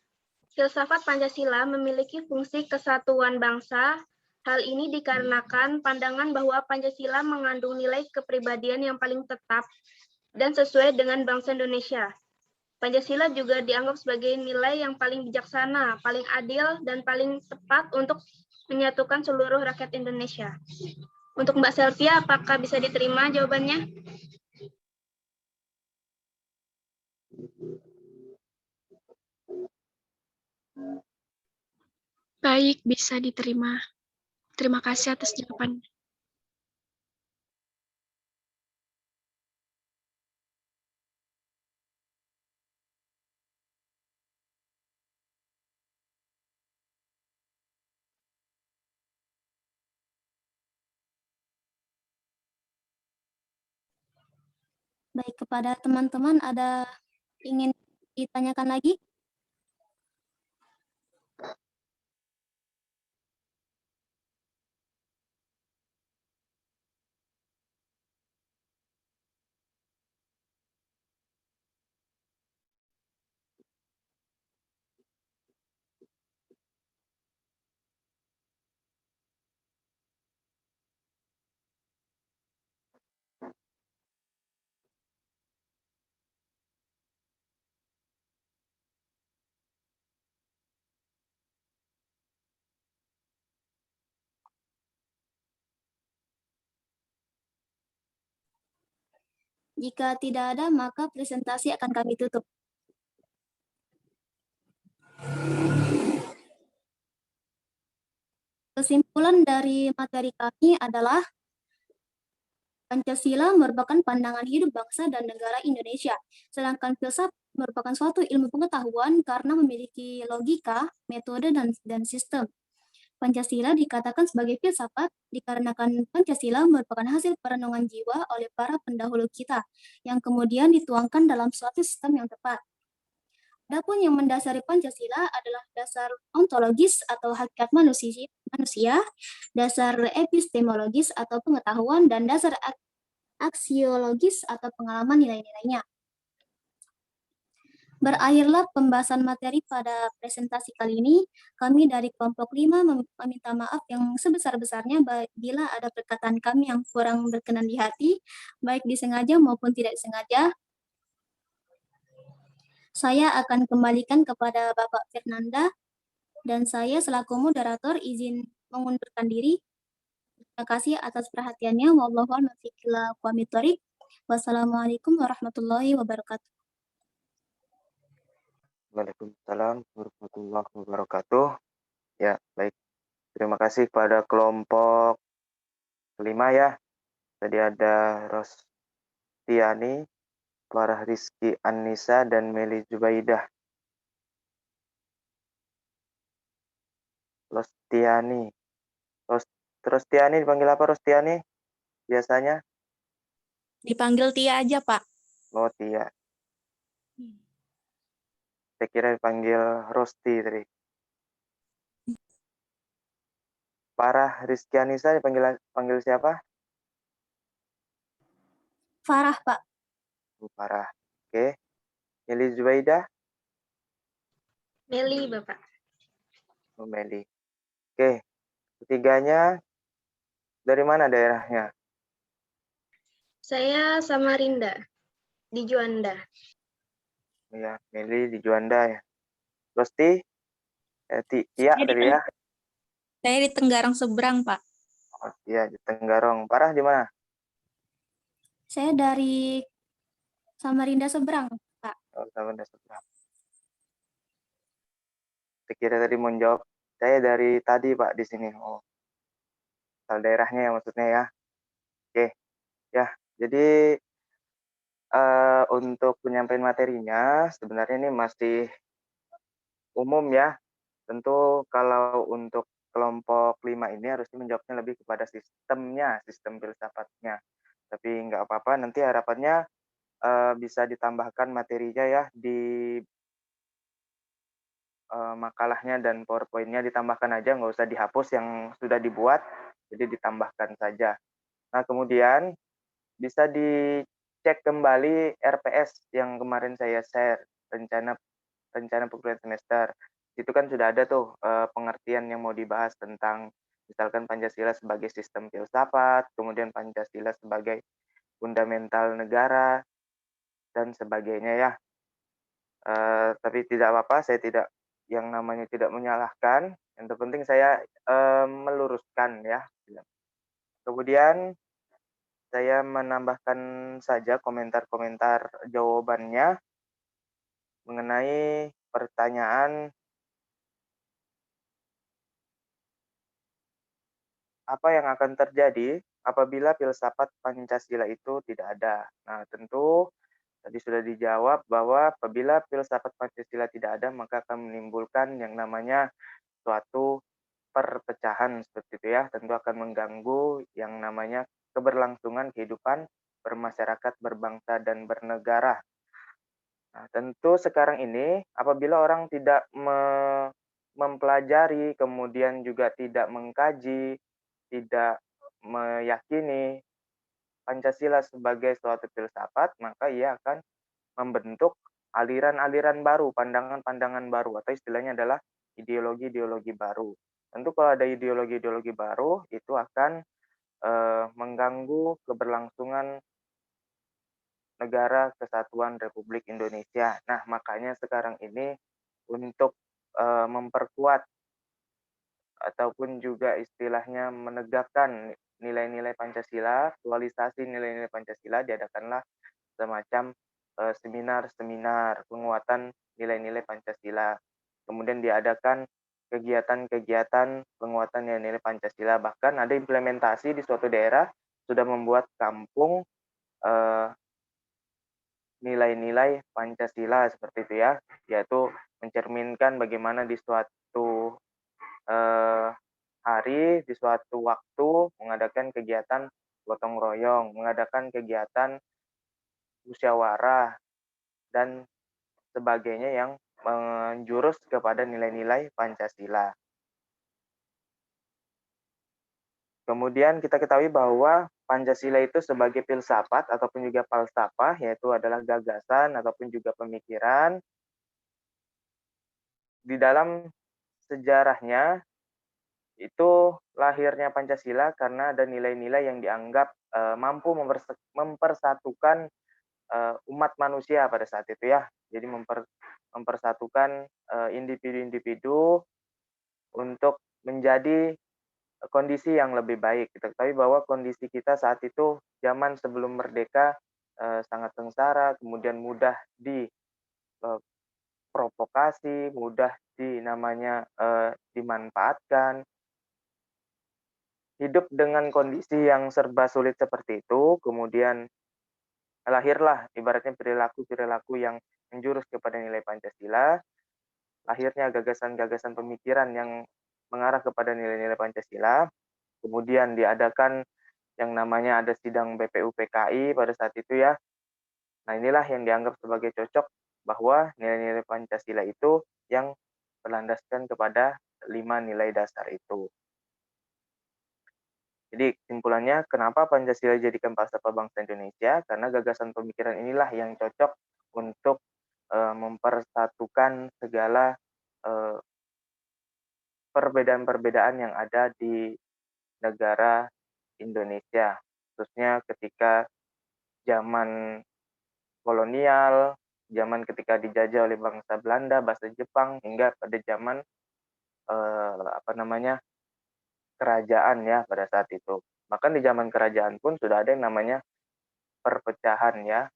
filsafat Pancasila memiliki fungsi kesatuan bangsa. Hal ini dikarenakan pandangan bahwa Pancasila mengandung nilai kepribadian yang paling tetap dan sesuai dengan bangsa Indonesia. Pancasila juga dianggap sebagai nilai yang paling bijaksana, paling adil, dan paling tepat untuk menyatukan seluruh rakyat Indonesia. Untuk Mbak Selvia, apakah bisa diterima jawabannya? Baik, bisa diterima. Terima kasih atas jawabannya. Baik, kepada teman-teman ada ingin ditanyakan lagi? Jika tidak ada, maka presentasi akan kami tutup. Kesimpulan dari materi kami adalah Pancasila merupakan pandangan hidup bangsa dan negara Indonesia, sedangkan filsafat merupakan suatu ilmu pengetahuan karena memiliki logika, metode, dan sistem. Pancasila dikatakan sebagai filsafat dikarenakan Pancasila merupakan hasil perenungan jiwa oleh para pendahulu kita, yang kemudian dituangkan dalam suatu sistem yang tepat. Adapun yang mendasari Pancasila adalah dasar ontologis atau hakikat manusia, dasar epistemologis atau pengetahuan, dan dasar aksiologis atau pengalaman nilai-nilainya. Berakhirlah pembahasan materi pada presentasi kali ini. Kami dari kelompok 5 meminta maaf yang sebesar-besarnya bila ada perkataan kami yang kurang berkenan di hati, baik disengaja maupun tidak disengaja. Saya akan kembalikan kepada Bapak Fernanda, dan saya selaku moderator izin mengundurkan diri. Terima kasih atas perhatiannya. Wallahu a'lam bishawab. Wassalamualaikum warahmatullahi wabarakatuh. Waalaikumsalam warahmatullahi wabarakatuh. Ya, baik. Terima kasih kepada kelompok 5 ya. Tadi ada Rostiani, Farah Rizky Annisa, dan Meli Zubaidah. Rostiani dipanggil apa Rostiani? Biasanya? Dipanggil Tia aja, Pak. Oh, Tia. Saya kira dipanggil Rosti tadi. Farah Rizky Annisa dipanggil siapa? Farah, Pak. Farah. Oke. Meli Zubaidah? Meli, Bapak. Oh, Meli. Oke. Ketiganya dari mana daerahnya? Saya Samarinda, di Juanda. Ya, Meli di Juanda ya. Rosti? Tia tadi ya? Saya di Tenggarong seberang, Pak. Oh, iya, di Tenggarong. Farah di mana? Saya dari Samarinda seberang, Pak. Oh, Samarinda seberang. Saya kira tadi mau jawab. Saya dari tadi, Pak, di sini. Oh, asal daerahnya ya maksudnya ya. Oke. Ya, jadi untuk penyampaian materinya sebenarnya ini masih umum ya. Tentu kalau untuk kelompok 5 ini harusnya menjawabnya lebih kepada sistemnya, sistem filsafatnya. Tapi nggak apa-apa, nanti harapannya bisa ditambahkan materinya ya di makalahnya dan PowerPoint-nya ditambahkan aja, nggak usah dihapus yang sudah dibuat, jadi ditambahkan saja. Nah, kemudian bisa dicek kembali RPS yang kemarin saya share, rencana perkuliahan semester. Itu kan sudah ada tuh pengertian yang mau dibahas tentang misalkan Pancasila sebagai sistem filsafat, kemudian Pancasila sebagai fundamental negara, dan sebagainya ya. Tapi tidak apa-apa, saya tidak yang namanya tidak menyalahkan, yang terpenting saya meluruskan ya. Kemudian saya menambahkan saja komentar-komentar jawabannya mengenai pertanyaan apa yang akan terjadi apabila filsafat Pancasila itu tidak ada. Nah, tentu tadi sudah dijawab bahwa apabila filsafat Pancasila tidak ada, maka akan menimbulkan yang namanya suatu perpecahan seperti itu ya, tentu akan mengganggu yang namanya keberlangsungan kehidupan bermasyarakat, berbangsa, dan bernegara. Nah, tentu sekarang ini apabila orang tidak mempelajari, kemudian juga tidak mengkaji, tidak meyakini Pancasila sebagai suatu filsafat, maka ia akan membentuk aliran-aliran baru, pandangan-pandangan baru, atau istilahnya adalah ideologi-ideologi baru. Tentu kalau ada ideologi-ideologi baru, itu akan mengganggu keberlangsungan negara kesatuan Republik Indonesia. Nah, makanya sekarang ini untuk memperkuat ataupun juga istilahnya menegakkan nilai-nilai Pancasila, aktualisasi nilai-nilai Pancasila, diadakanlah semacam seminar-seminar penguatan nilai-nilai Pancasila. Kemudian diadakan kegiatan-kegiatan penguatan nilai-nilai Pancasila. Bahkan ada implementasi di suatu daerah sudah membuat kampung nilai-nilai Pancasila seperti itu ya, yaitu mencerminkan bagaimana di suatu hari, di suatu waktu mengadakan kegiatan gotong royong, mengadakan kegiatan musyawarah, dan sebagainya yang menjurus kepada nilai-nilai Pancasila. Kemudian kita ketahui bahwa Pancasila itu sebagai filsafat ataupun juga falsafah, yaitu adalah gagasan ataupun juga pemikiran. Di dalam sejarahnya, itu lahirnya Pancasila karena ada nilai-nilai yang dianggap mampu mempersatukan umat manusia pada saat itu ya. Jadi mempersatukan individu-individu untuk menjadi kondisi yang lebih baik. Kita ketahui bahwa kondisi kita saat itu zaman sebelum merdeka sangat sengsara, kemudian mudah diprovokasi, mudah dimanfaatkan. Hidup dengan kondisi yang serba sulit seperti itu, kemudian lahirlah ibaratnya perilaku-perilaku yang menjurus kepada nilai Pancasila, lahirnya gagasan-gagasan pemikiran yang mengarah kepada nilai-nilai Pancasila, kemudian diadakan yang namanya ada sidang BPUPKI pada saat itu ya. Nah, inilah yang dianggap sebagai cocok bahwa nilai-nilai Pancasila itu yang berlandaskan kepada 5 nilai dasar itu. Jadi kesimpulannya, kenapa Pancasila dijadikan falsafah bangsa Indonesia? Karena gagasan pemikiran inilah yang cocok untuk mempersatukan segala perbedaan-perbedaan yang ada di negara Indonesia, khususnya ketika zaman kolonial, zaman ketika dijajah oleh bangsa Belanda, bangsa Jepang, hingga pada zaman kerajaan ya pada saat itu. Bahkan di zaman kerajaan pun sudah ada yang namanya perpecahan ya,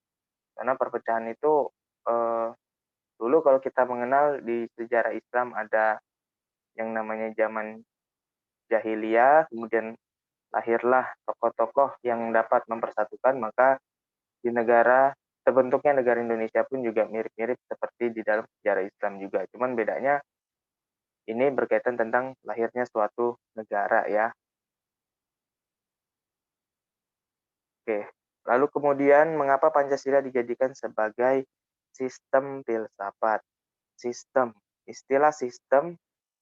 karena perpecahan itu dulu kalau kita mengenal di sejarah Islam ada yang namanya zaman jahiliyah, kemudian lahirlah tokoh-tokoh yang dapat mempersatukan, maka di terbentuknya negara Indonesia pun juga mirip-mirip seperti di dalam sejarah Islam juga. Cuman bedanya ini berkaitan tentang lahirnya suatu negara ya. Oke, lalu kemudian mengapa Pancasila dijadikan sebagai sistem filsafat? Sistem, istilah sistem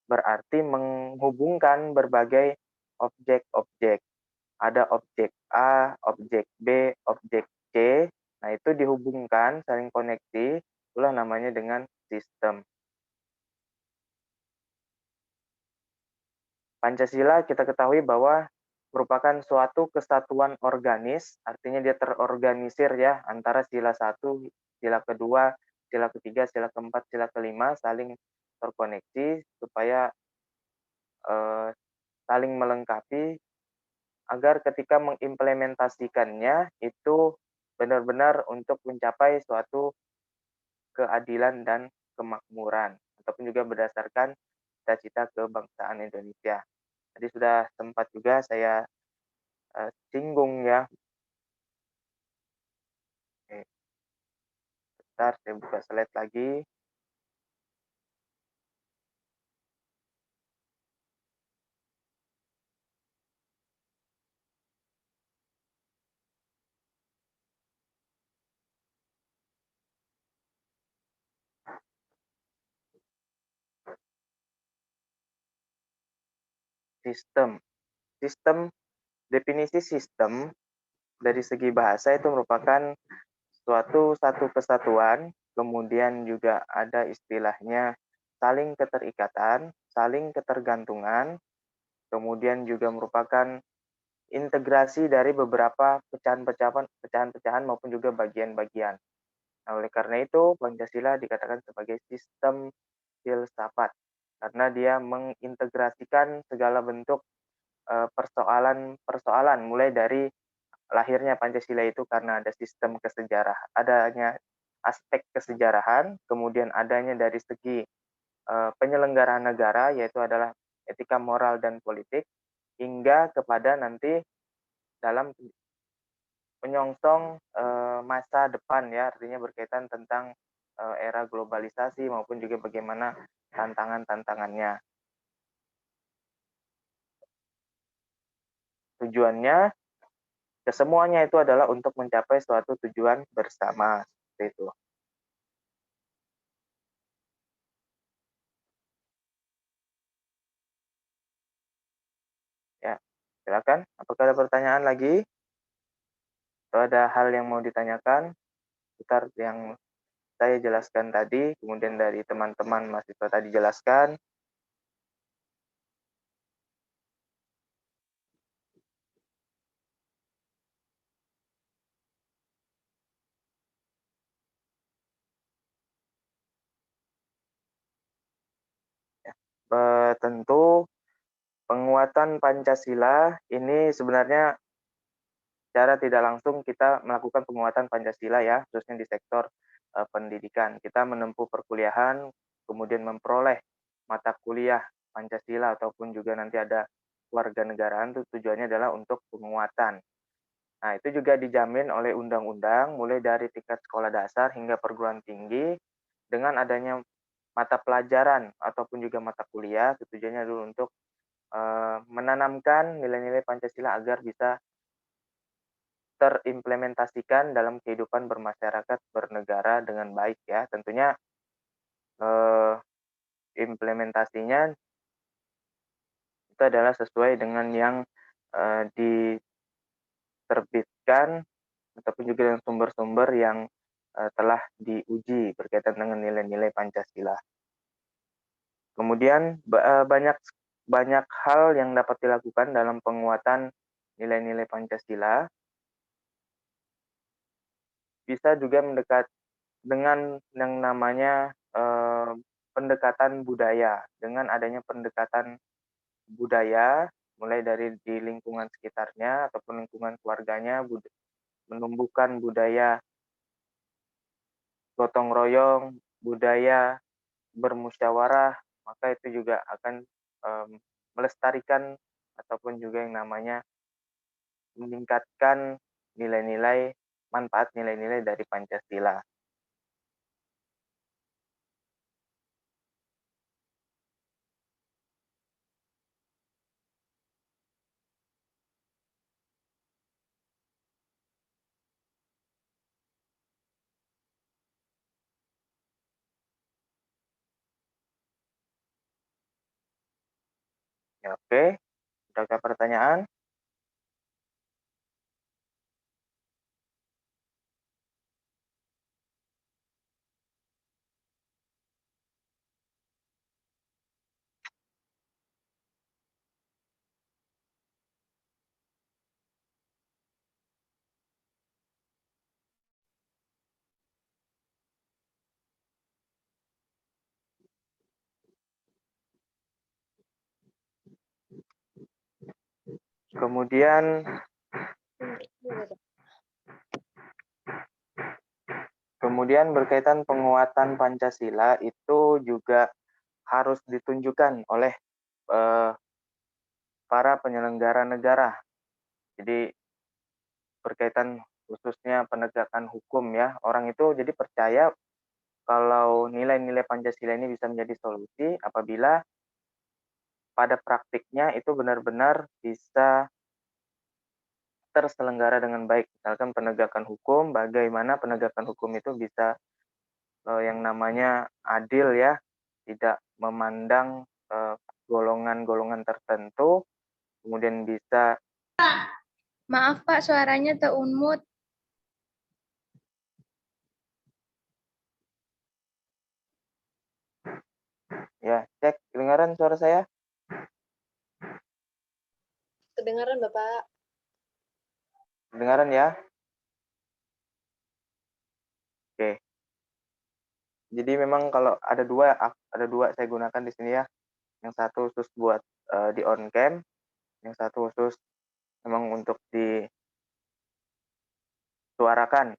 berarti menghubungkan berbagai objek-objek. Ada objek A, objek B, objek C. Nah, itu dihubungkan, saling koneksi, itulah namanya dengan sistem. Pancasila kita ketahui bahwa merupakan suatu kesatuan organis, artinya dia terorganisir ya, antara sila 1, sila kedua, sila ketiga, sila keempat, sila kelima, saling terkoneksi supaya saling melengkapi, agar ketika mengimplementasikannya itu benar-benar untuk mencapai suatu keadilan dan kemakmuran, ataupun juga berdasarkan cita-cita kebangsaan Indonesia. Tadi sudah sempat juga saya singgung ya. Oke. Bentar, saya buka slide lagi. sistem. Definisi sistem dari segi bahasa itu merupakan satu kesatuan, kemudian juga ada istilahnya saling keterikatan, saling ketergantungan, kemudian juga merupakan integrasi dari beberapa pecahan-pecahan maupun juga bagian-bagian. Nah, oleh karena itu, Pancasila dikatakan sebagai sistem filsafat, karena dia mengintegrasikan segala bentuk persoalan-persoalan, mulai dari lahirnya Pancasila itu karena adanya aspek kesejarahan, kemudian adanya dari segi penyelenggaraan negara, yaitu adalah etika moral dan politik, hingga kepada nanti dalam menyongsong masa depan ya, artinya berkaitan tentang era globalisasi maupun juga bagaimana tantangan-tantangannya. Tujuannya kesemuanya itu adalah untuk mencapai suatu tujuan bersama, seperti itu. Ya, silakan. Apakah ada pertanyaan lagi? Atau ada hal yang mau ditanyakan seputar yang saya jelaskan tadi, kemudian dari teman-teman mahasiswa tadi jelaskan? Ya, tentu penguatan Pancasila ini sebenarnya secara tidak langsung kita melakukan penguatan Pancasila ya, khususnya di sektor pendidikan. Kita menempuh perkuliahan, kemudian memperoleh mata kuliah Pancasila ataupun juga nanti ada kewarganegaraan, itu tujuannya adalah untuk penguatan. Nah, itu juga dijamin oleh undang-undang mulai dari tingkat sekolah dasar hingga perguruan tinggi dengan adanya mata pelajaran ataupun juga mata kuliah, tujuannya dulu untuk menanamkan nilai-nilai Pancasila agar bisa terimplementasikan dalam kehidupan bermasyarakat bernegara dengan baik ya. Tentunya implementasinya itu adalah sesuai dengan yang diterbitkan ataupun juga dengan sumber-sumber yang telah diuji berkaitan dengan nilai-nilai Pancasila. Kemudian banyak hal yang dapat dilakukan dalam penguatan nilai-nilai Pancasila. Bisa juga mendekat dengan yang namanya pendekatan budaya. Dengan adanya pendekatan budaya, mulai dari di lingkungan sekitarnya ataupun lingkungan keluarganya, menumbuhkan budaya gotong royong, budaya bermusyawarah, maka itu juga akan melestarikan ataupun juga yang namanya meningkatkan nilai-nilai manfaat nilai-nilai dari Pancasila. Ya, oke, adakah pertanyaan? Kemudian berkaitan penguatan Pancasila itu juga harus ditunjukkan oleh para penyelenggara negara. Jadi berkaitan khususnya penegakan hukum ya, orang itu jadi percaya kalau nilai-nilai Pancasila ini bisa menjadi solusi apabila pada praktiknya itu benar-benar bisa terselenggara dengan baik. Misalkan penegakan hukum, bagaimana penegakan hukum itu bisa yang namanya adil ya, tidak memandang golongan-golongan tertentu kemudian bisa Maaf Pak, suaranya terunmut. ya cek kedengaran suara saya. Kedengaran Bapak. Kedengaran ya. Oke. Jadi memang kalau ada dua saya gunakan di sini ya. Yang satu khusus buat di on cam, yang satu khusus memang untuk disuarakan.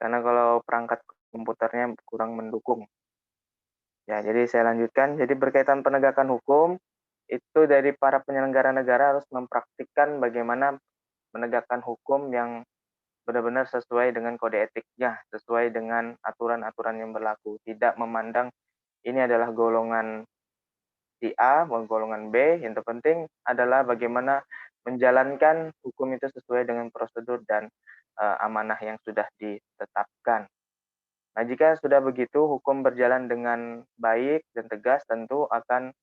Karena kalau perangkat komputernya kurang mendukung. Ya, jadi saya lanjutkan. Jadi berkaitan penegakan hukum, itu dari para penyelenggara negara harus mempraktikkan bagaimana menegakkan hukum yang benar-benar sesuai dengan kode etiknya, sesuai dengan aturan-aturan yang berlaku. Tidak memandang ini adalah golongan si A, golongan B. Yang terpenting adalah bagaimana menjalankan hukum itu sesuai dengan prosedur dan amanah yang sudah ditetapkan. Nah, jika sudah begitu, hukum berjalan dengan baik dan tegas, tentu akan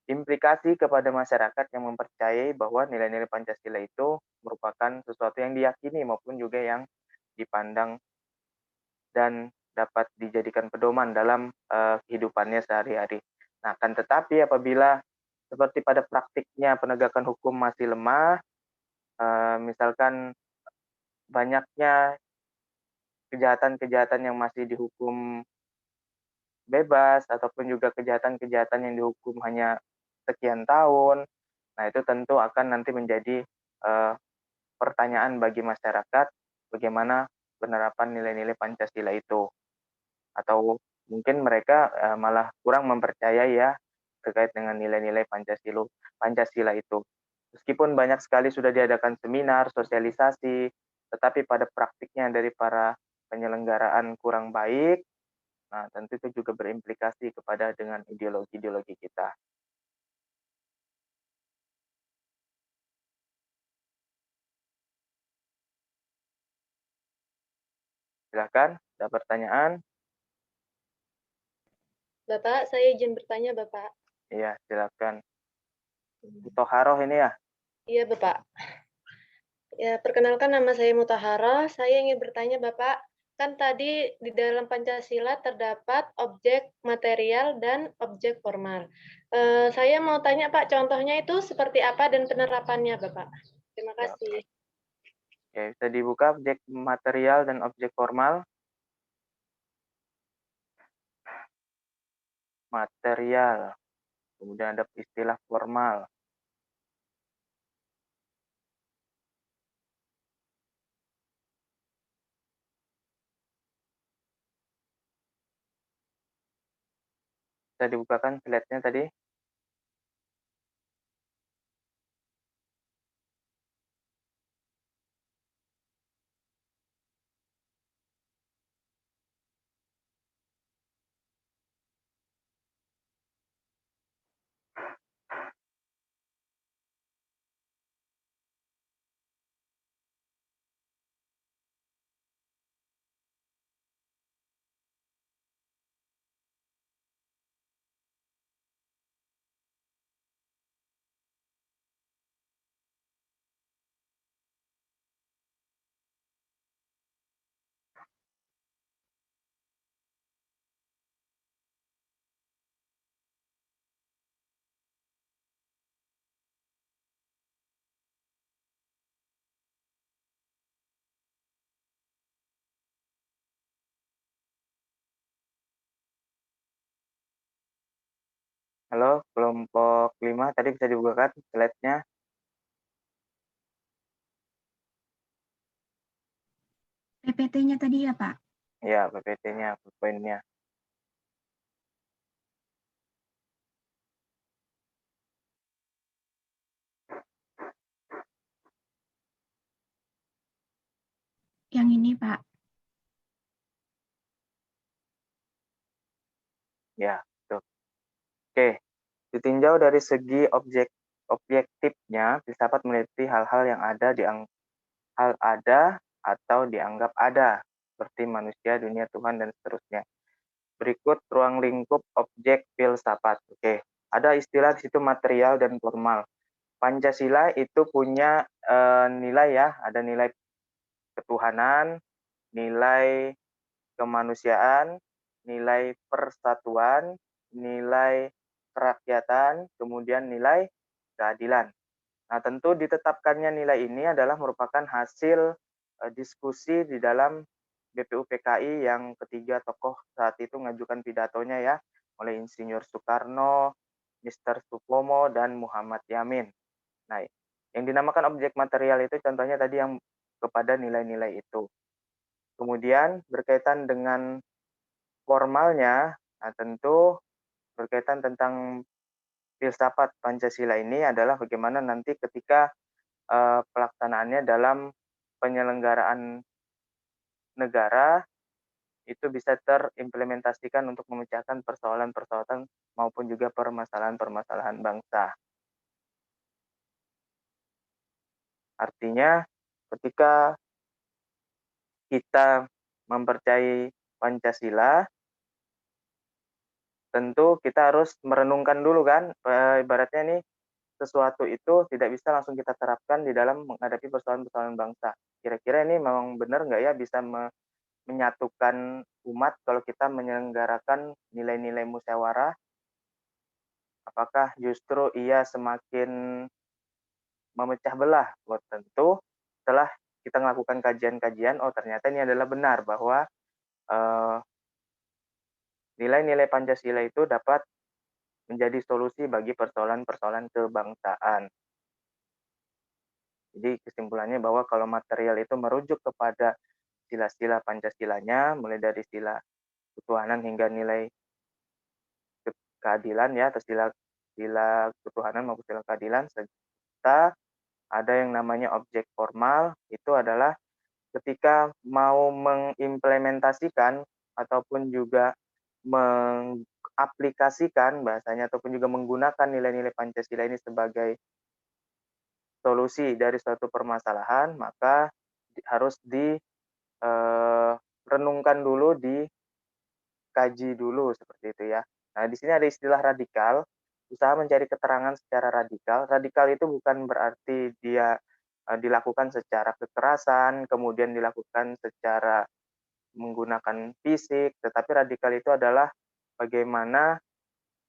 berimplikasi kepada masyarakat yang mempercayai bahwa nilai-nilai Pancasila itu merupakan sesuatu yang diyakini maupun juga yang dipandang dan dapat dijadikan pedoman dalam kehidupannya sehari-hari. Nah, akan tetapi apabila seperti pada praktiknya penegakan hukum masih lemah, misalkan banyaknya kejahatan-kejahatan yang masih dihukum bebas ataupun juga kejahatan-kejahatan yang dihukum hanya sekian tahun. Nah, itu tentu akan nanti menjadi pertanyaan bagi masyarakat bagaimana penerapan nilai-nilai Pancasila itu. Atau mungkin mereka malah kurang mempercayai ya terkait dengan nilai-nilai Pancasila itu. Meskipun banyak sekali sudah diadakan seminar, sosialisasi, tetapi pada praktiknya dari para penyelenggaraan kurang baik, nah tentu itu juga berimplikasi kepada dengan ideologi-ideologi kita. Silakan, ada pertanyaan? Bapak, saya izin bertanya Bapak. Iya, silakan. Muthaharoh ini ya? Iya Bapak. Ya, perkenalkan nama saya Mutahara. Saya ingin bertanya Bapak, kan tadi di dalam Pancasila terdapat objek material dan objek formal. Saya mau tanya Pak, contohnya itu seperti apa dan penerapannya Bapak? Terima Ya, kasih. oke, bisa dibuka objek material dan objek formal. Material, kemudian ada istilah formal. Bisa dibukakan slide-nya tadi. Halo, kelompok 5 tadi bisa dibukakan slide-nya. PPT-nya tadi ya Pak? Ya, PPT-nya, poinnya. Yang ini Pak. Ya, betul. Oke, ditinjau dari segi objektifnya, filsafat meneliti hal-hal yang ada atau dianggap ada, seperti manusia, dunia, Tuhan, dan seterusnya. Berikut ruang lingkup objek filsafat. Oke, ada istilah di situ material dan formal. Pancasila itu punya nilai ya, ada nilai ketuhanan, nilai kemanusiaan, nilai persatuan, nilai kerakyatan, kemudian nilai keadilan. Nah, tentu ditetapkannya nilai ini adalah merupakan hasil diskusi di dalam BPUPKI yang ketiga tokoh saat itu mengajukan pidatonya ya, oleh Insinyur Soekarno, Mr. Supomo, dan Muhammad Yamin. Nah, yang dinamakan objek material itu contohnya tadi yang kepada nilai-nilai itu. Kemudian berkaitan dengan formalnya, nah tentu berkaitan tentang filsafat Pancasila ini adalah bagaimana nanti ketika pelaksanaannya dalam penyelenggaraan negara itu bisa terimplementasikan untuk memecahkan persoalan-persoalan maupun juga permasalahan-permasalahan bangsa. Artinya ketika kita mempercayai Pancasila, tentu kita harus merenungkan dulu kan, ibaratnya nih sesuatu itu tidak bisa langsung kita terapkan di dalam menghadapi persoalan-persoalan bangsa. Kira-kira ini memang benar nggak ya bisa menyatukan umat kalau kita menyelenggarakan nilai-nilai musyawarah? Apakah justru ia semakin memecah belah? Tentu setelah kita melakukan kajian-kajian, oh ternyata ini adalah benar bahwa nilai-nilai Pancasila itu dapat menjadi solusi bagi persoalan-persoalan kebangsaan. Jadi kesimpulannya bahwa kalau material itu merujuk kepada sila-sila Pancasilanya, mulai dari sila ketuhanan hingga nilai keadilan ya, atau sila ketuhanan maupun sila keadilan, serta ada yang namanya objek formal, itu adalah ketika mau mengimplementasikan ataupun juga mengaplikasikan bahasanya ataupun juga menggunakan nilai-nilai Pancasila ini sebagai solusi dari suatu permasalahan, maka harus direnungkan dulu, dikaji dulu seperti itu ya. Nah, di sini ada istilah radikal, usaha mencari keterangan secara radikal. Radikal itu bukan berarti dia dilakukan secara kekerasan, kemudian dilakukan secara menggunakan fisik, tetapi radikal itu adalah bagaimana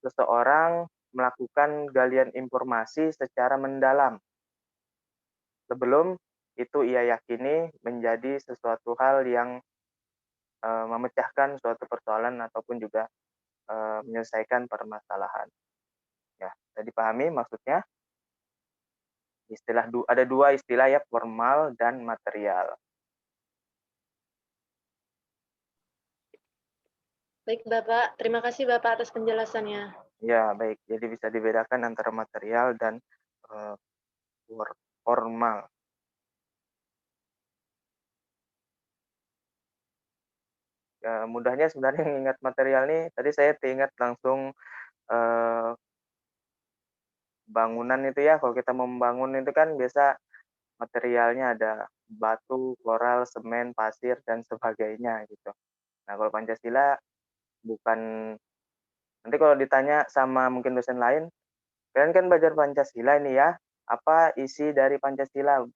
seseorang melakukan galian informasi secara mendalam sebelum itu ia yakini menjadi sesuatu hal yang memecahkan suatu persoalan ataupun juga menyelesaikan permasalahan. Ya, bisa dipahami maksudnya? Ada dua istilah ya, formal dan material. Baik, Bapak. Terima kasih, Bapak, atas penjelasannya. Ya, baik. Jadi bisa dibedakan antara material dan formal. Ya, mudahnya sebenarnya mengingat material nih, tadi saya teringat langsung bangunan itu ya, kalau kita membangun itu kan biasa materialnya ada batu, koral, semen, pasir, dan sebagainya gitu. Nah, kalau Pancasila bukan, nanti kalau ditanya sama mungkin dosen lain, kalian kan belajar Pancasila ini ya, apa isi dari Pancasila?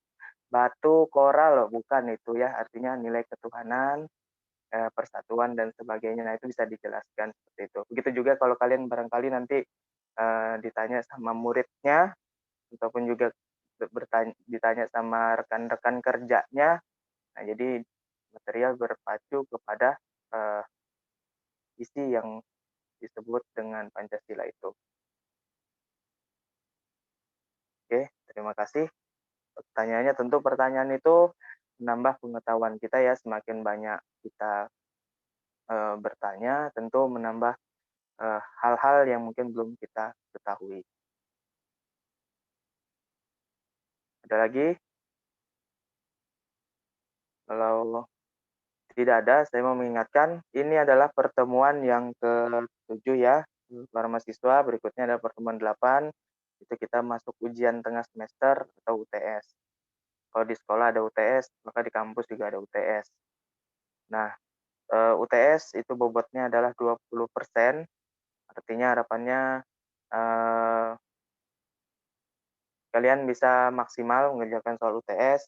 Batu, koral, bukan itu ya, artinya nilai ketuhanan, persatuan, dan sebagainya. Nah, itu bisa dijelaskan seperti itu. Begitu juga kalau kalian barangkali nanti ditanya sama muridnya, ataupun juga ditanya sama rekan-rekan kerjanya. Nah, jadi material berpacu kepada isi yang disebut dengan Pancasila itu. Oke, terima kasih. Pertanyaannya tentu pertanyaan itu menambah pengetahuan kita ya, semakin banyak kita bertanya, tentu menambah hal-hal yang mungkin belum kita ketahui. Ada lagi? Kalau tidak ada, saya mau mengingatkan, ini adalah pertemuan yang ke-7 ya, para mahasiswa. Berikutnya ada pertemuan 8, itu kita masuk ujian tengah semester atau UTS. Kalau di sekolah ada UTS, maka di kampus juga ada UTS. Nah, UTS itu bobotnya adalah 20%, artinya harapannya kalian bisa maksimal mengerjakan soal UTS.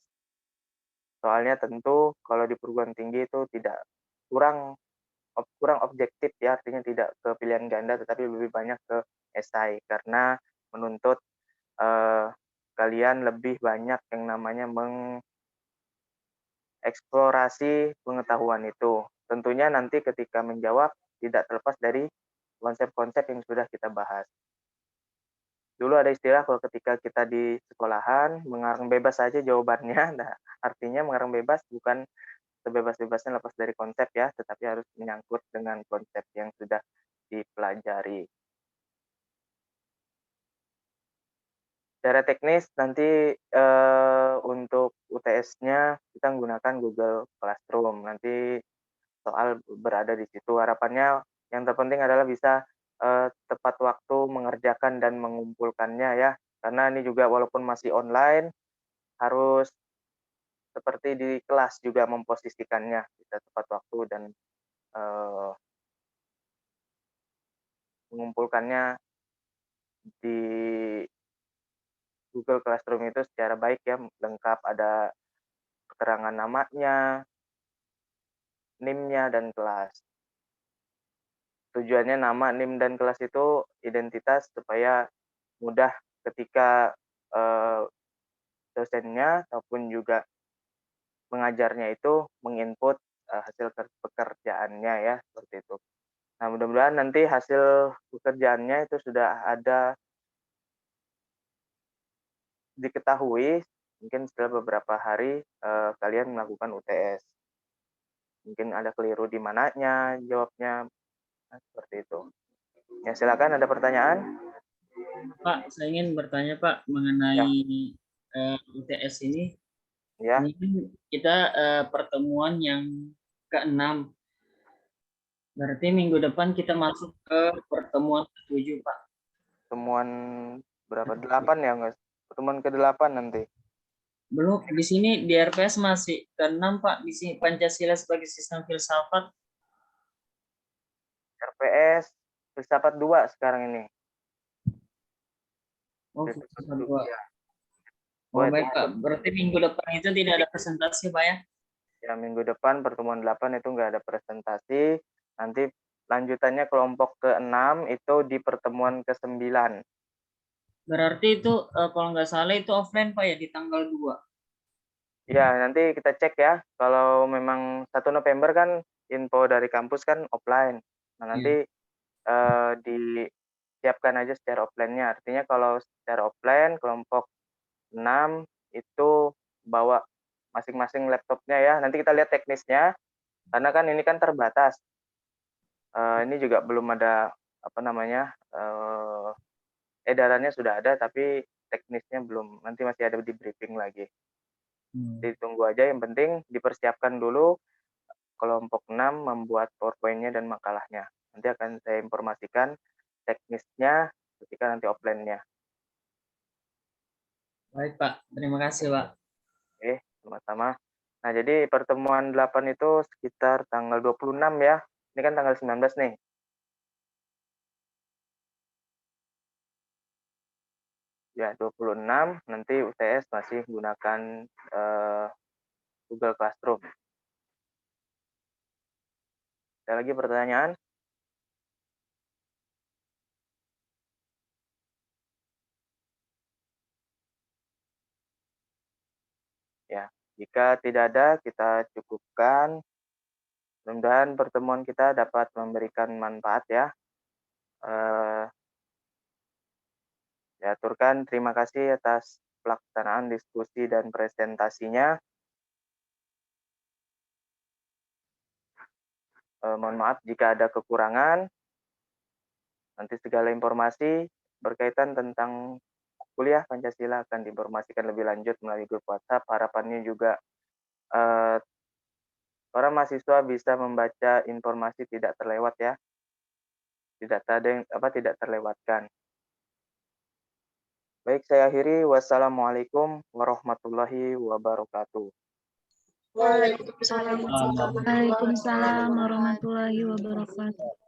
Soalnya tentu kalau di perguruan tinggi itu tidak kurang objektif ya, artinya tidak ke pilihan ganda tetapi lebih banyak ke esai karena menuntut kalian lebih banyak yang namanya mengeksplorasi pengetahuan itu. Tentunya nanti ketika menjawab tidak terlepas dari konsep-konsep yang sudah kita bahas. Dulu ada istilah kalau ketika kita di sekolahan mengarang bebas saja jawabannya. Nah, artinya mengarang bebas bukan sebebas-bebasnya lepas dari konsep ya, tetapi harus menyangkut dengan konsep yang sudah dipelajari. Secara teknis nanti untuk UTS-nya kita menggunakan Google Classroom. Nanti soal berada di situ. Harapannya yang terpenting adalah bisa tepat waktu mengerjakan dan mengumpulkannya ya. Karena ini juga walaupun masih online, harus seperti di kelas juga memposisikannya. Bisa tepat waktu dan mengumpulkannya di Google Classroom itu secara baik ya, lengkap ada keterangan namanya, NIM-nya, dan kelas. Tujuannya nama, NIM, dan kelas itu identitas supaya mudah ketika dosennya ataupun juga pengajarnya itu menginput hasil pekerjaannya ya, seperti itu. Nah, mudah-mudahan nanti hasil pekerjaannya itu sudah ada diketahui mungkin setelah beberapa hari kalian melakukan UTS. Mungkin ada keliru di mananya jawabnya, nah, seperti itu. Ya, silakan ada pertanyaan. Pak, saya ingin bertanya Pak mengenai UTS ini. Ya. Ini kan kita pertemuan yang ke-6. Berarti minggu depan kita masuk ke pertemuan ke-7 Pak. Pertemuan berapa? 8 ya, guys? Pertemuan ke-8 nanti. Belum, di sini di RPS masih ke-6 Pak, di sini Pancasila sebagai sistem filsafat. RPS filsafat 2 sekarang ini. Oh, filsafat 2. Ya. Oh, baik Pak, berarti minggu depan itu tidak ada presentasi Pak ya? Ya, minggu depan pertemuan 8 itu nggak ada presentasi. Nanti lanjutannya kelompok ke-6 itu di pertemuan ke-9. Berarti itu kalau nggak salah itu offline Pak ya di tanggal 2. Ya, nanti kita cek ya. Kalau memang 1 November kan info dari kampus kan offline. Nah, nanti disiapkan aja secara offline-nya. Artinya kalau secara offline kelompok 6 itu bawa masing-masing laptopnya ya. Nanti kita lihat teknisnya. Karena kan ini kan terbatas. Ini juga belum ada apa namanya edarannya sudah ada tapi teknisnya belum, nanti masih ada di briefing lagi. Ditunggu aja, yang penting dipersiapkan dulu kelompok 6 membuat PowerPoint-nya dan makalahnya. Nanti akan saya informasikan teknisnya ketika nanti offline-nya. Baik Pak, terima kasih Pak. Oke, sama-sama. Nah, jadi pertemuan 8 itu sekitar tanggal 26 ya. Ini kan tanggal 19 nih. Ya, 26 nanti UTS masih gunakan Google Classroom. Ada lagi pertanyaan? Ya, jika tidak ada kita cukupkan. Mudah-mudahan pertemuan kita dapat memberikan manfaat ya. Saya aturkan terima kasih atas pelaksanaan diskusi dan presentasinya. Mohon maaf jika ada kekurangan. Nanti segala informasi berkaitan tentang kuliah Pancasila akan diinformasikan lebih lanjut melalui grup WhatsApp. Harapannya juga para mahasiswa bisa membaca informasi tidak terlewat ya. Tidak terlewatkan. Baik, saya akhiri. Wassalamualaikum warahmatullahi wabarakatuh. Waalaikumsalam. Waalaikumsalam warahmatullahi wabarakatuh.